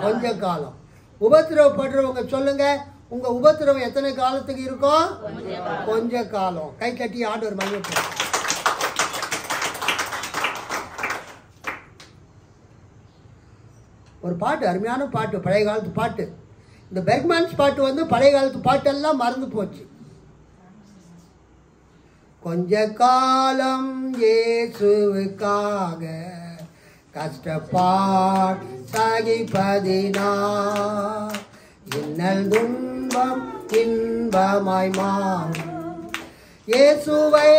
கொஞ்ச காலம். உபத்திரவப்படுறவங்க சொல்லுங்க, உங்க உபத்திரவம் எத்தனை காலத்துக்கு இருக்கும்? கொஞ்ச காலம். கை கட்டி ஆண்டவர் மகிழ்ச்சி. ஒரு பாட்டு, அருமையான பாட்டு, பழைய காலத்து பாட்டு. இந்த பெர்க்மன்ஸ் பாட்டு வந்து பழைய காலத்து பாட்டெல்லாம் மறந்து போச்சு. கொஞ்ச காலம் இயேசுவுக்காக கஷ்டப்பாடு சகிப்பதினால் இன்னல் துன்பம் இன்பமாய் மாறும். இயேசுவை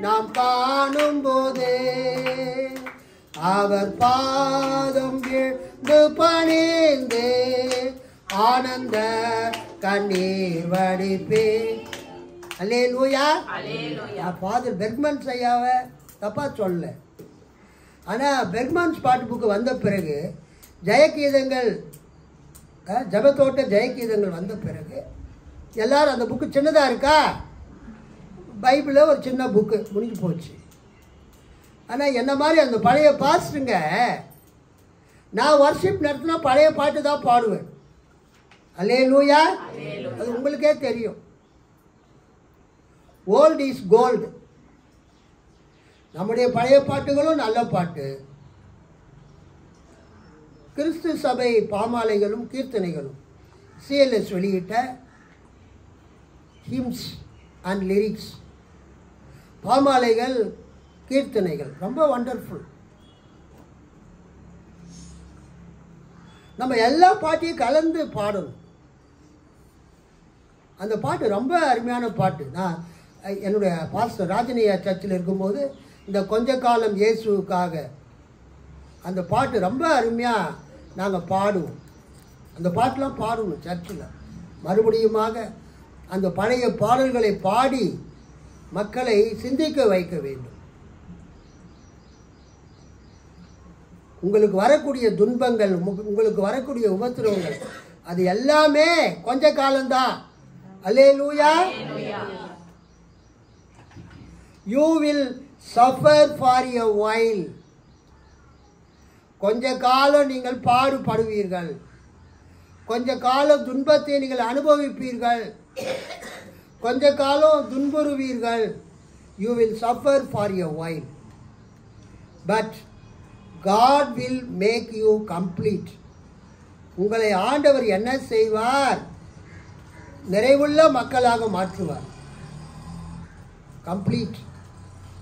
நாம் காணும் போது அவர் பாதம் விழுந்து பணிந்து ஆனந்த கண்ணீர் வடிப்பேன். அல்லேலூயா. ஃபாதர் பெர்க்மன்ஸ் ஐயாவை தப்பா சொல்ல. ஆனால் பெர்க்மன்ஸ் பாட்டு புக்கு வந்த பிறகு, ஜெயகீதங்கள், ஜபத்தோட்ட ஜெயகீதங்கள் வந்த பிறகு எல்லாரும் அந்த புக்கு சின்னதாக இருக்கா, பைபிளில் ஒரு சின்ன புக்கு முடிஞ்சு போச்சு. ஆனால் என்ன மாதிரி அந்த பழைய பாஸ்டுங்க, நான் வர்ஷிப் நடத்தினா பழைய பாட்டு தான் பாடுவேன். அல்லேலூயா. அது உங்களுக்கே தெரியும். Old is gold. நம்முடைய பழைய பாட்டுகளும் நல்ல பாட்டு. கிறிஸ்து சபை பாமாலைகளும் கீர்த்தனைகளும் சிஎல்எஸ் வெளியிட்ட ஹிம்ஸ் அண்ட் லிரிக்ஸ், பாமாலைகள், கீர்த்தனைகள் ரொம்ப வண்டர்ஃபுல். நம்ம எல்லா பாட்டையும் கலந்து பாடணும். அந்த பாட்டு ரொம்ப அருமையான பாட்டு. நான் என்னுடைய பாஸ்டர் ராஜனையா சர்ச்சில் இருக்கும்போது இந்த கொஞ்ச காலம் இயேசுக்காக அந்த பாட்டு ரொம்ப அருமையாக நாங்கள் பாடுவோம். அந்த பாட்டெலாம் பாடணும் சர்ச்சில். மறுபடியுமாக அந்த பழைய பாடல்களை பாடி மக்களை சிந்திக்க வைக்க வேண்டும். உங்களுக்கு வரக்கூடிய துன்பங்கள், உங்களுக்கு வரக்கூடிய உபத்திரவங்கள், அது எல்லாமே கொஞ்ச காலம்தான். அல்லேலூயா. You will suffer for a while. கொஞ்ச காலம் நீங்கள் பாடுபடுவீர்கள், கொஞ்ச காலம் துன்பத்தை நீங்கள் அனுபவிப்பீர்கள், கொஞ்ச காலம் துன்புறுவீர்கள். You will suffer for a while, but God will make you complete. உங்களை ஆண்டவர் என்ன செய்வார்? நிறைவுள்ள மக்களாக மாற்றுவார். கம்ப்ளீட்,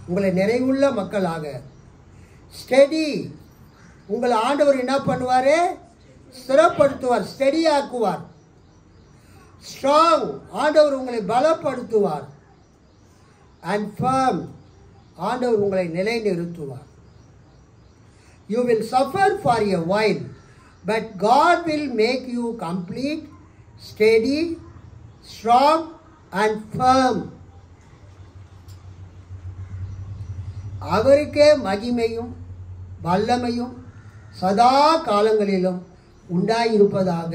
உங்களை நிறைவுள்ள மக்களாக. ஸ்டெடி, உங்களை ஆண்டவர் என்ன பண்ணுவார்? ஸ்திரப்படுத்துவார், ஸ்டெடி ஆக்குவார். ஸ்ட்ராங், ஆண்டவர் உங்களை பலப்படுத்துவார். அண்ட் ஃபர்ம், ஆண்டவர் உங்களை நிலைநிறுத்துவார். You will suffer for a while, but God will make you complete, steady, strong and firm. அவருக்கே மகிமையும் வல்லமையும் சதா காலங்களிலும் உண்டாயிருப்பதாக.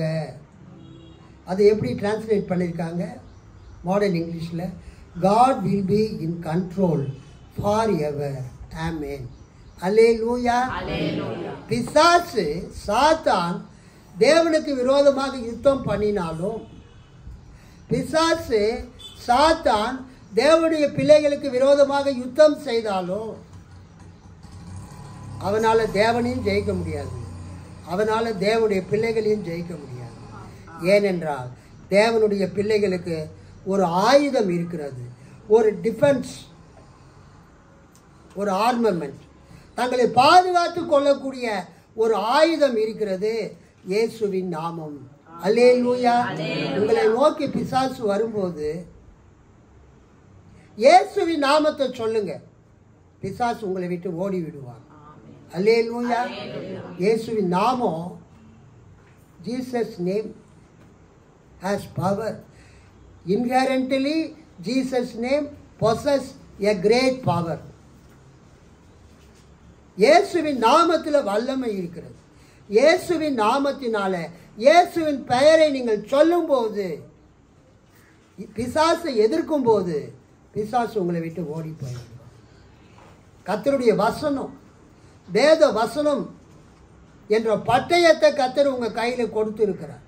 அதை எப்படி டிரான்ஸ்லேட் பண்ணியிருக்காங்க மாடர்ன் இங்கிலீஷில்? God will be in control forever. Amen. அல்லேலூயா. பிசாசு சாத்தான் தேவனுக்கு விரோதமாக யுத்தம் பண்ணினாலும், பிசாசு சாத்தான் தேவனுடைய பிள்ளைகளுக்கு விரோதமாக யுத்தம் செய்தாலும் அவனால் தேவனையும் ஜெயிக்க முடியாது, அவனால் தேவனுடைய பிள்ளைகளையும் ஜெயிக்க முடியாது. ஏனென்றால் தேவனுடைய பிள்ளைகளுக்கு ஒரு ஆயுதம் இருக்கிறது, ஒரு டிஃபென்ஸ், ஒரு ஆர்மமெண்ட், தங்களை பாதுகாத்து கொள்ளக்கூடிய ஒரு ஆயுதம் இருக்கிறது, இயேசுவின் நாமம். அல்லேலூயா. உங்களை நோக்கி பிசாசு வரும்போது இயேசுவின் நாமத்தை சொல்லுங்க, பிசாசு உங்களை விட்டு ஓடி விடுவார். அல்லேலூயா. இயேசுவின் நாமம், Jesus name has power. Inherently Jesus name possess a great power. இயேசுவின் நாமத்தில் வல்லமை இருக்கிறது. இயேசுவின் நாமத்தினால, இயேசுவின் பெயரை நீங்கள் சொல்லும்போது, பிசாசை எதிர்க்கும் போது பிசாசு உங்களை விட்டு ஓடி போயிடும். கர்த்தருடைய வசனம், வேத வசனம் என்ற பட்டயத்தை கர்த்தர் உங்க கையில கொடுத்து இருக்கிறார்.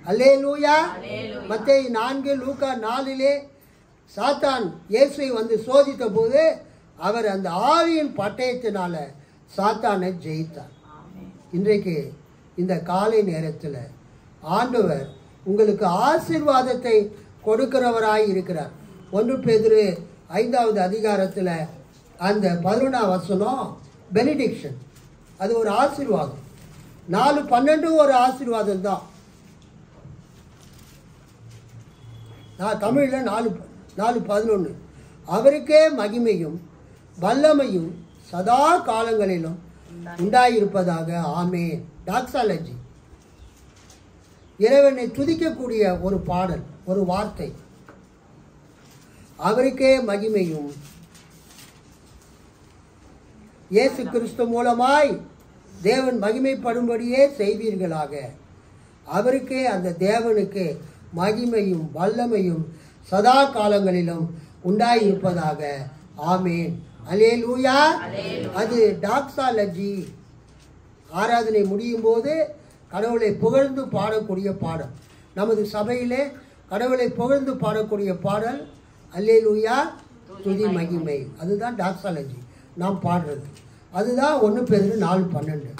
அல்லேலூயா. மத்தேயு 4, லூக்கா 4 சாத்தான் இயேசுவை வந்து சோதித்த போது அவர் அந்த ஆவியின் பட்டயத்தினால சாத்தானை ஜெயித்தார். இன்றைக்கு இந்த காலை நேரத்தில் ஆண்டவர் உங்களுக்கு ஆசீர்வாதத்தை கொடுக்கிறவராய் இருக்கிறார். 1 பேதுரு 5வது அதிகாரத்தில் அந்த 11ஆம் வசனம் பெனிடிக்ஷன், அது ஒரு ஆசீர்வாதம். 4:12 ஒரு ஆசீர்வாதம் தான். தமிழில் 4:11 அவருக்கே மகிமையும் வல்லமையும் சதா காலங்களிலும் உண்டாயிருப்பதாக. ஆமென். டாக்ஸாலஜி, இறைவனை துதிக்கக்கூடிய ஒரு பாடல், ஒரு வார்த்தை. அவருக்கே மகிமையும், இயேசு கிறிஸ்து மூலமாய் தேவன் மகிமைப்படும்படியே செய்வீர்களாக. அவருக்கே, அந்த தேவனுக்கு மகிமையும் வல்லமையும் சதா காலங்களிலும் உண்டாயிருப்பதாக. ஆமென். அல்லேலூயா. அது டாக்ஸாலஜி. ஆராதனை முடியும் போது கடவுளை புகழ்ந்து பாடக்கூடிய பாடல். நமது சபையிலே கடவுளை புகழ்ந்து பாடக்கூடிய பாடல் அல்லேலூயா, துதி மகிமை. அதுதான் டாக்ஸாலஜி நாம் பாடுறது. அதுதான் 1 பேதுரு 4:12.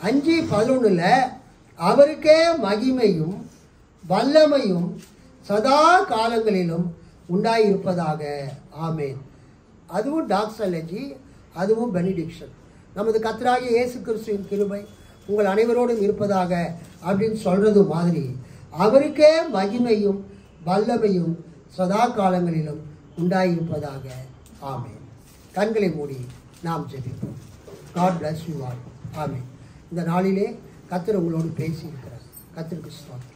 5:11 அவருக்கே மகிமையும் வல்லமையும் சதா காலங்களிலும் உண்டாயிருப்பதாக. ஆமென். அதுவும் டாக்ஸாலஜி, அதுவும் பெனிடிக்ஷன். நமது கர்த்தராகிய இயேசு கிறிஸ்துவின் கிருபை உங்கள் அனைவரோடும் இருப்பதாக அப்படின்னு சொல்றது மாதிரி அவருக்கே மகிமையும் வல்லமையும் சதா காலங்களிலும் உண்டாயிருப்பதாக. ஆமென். கண்களை மூடி நாம் ஜெபிப்போம். God bless you all. ஆமென். இந்த நாளிலே கர்த்தர் உங்களோடு பேசியிருக்கிறார். கர்த்தருக்கு ஸ்தோத்திரம்.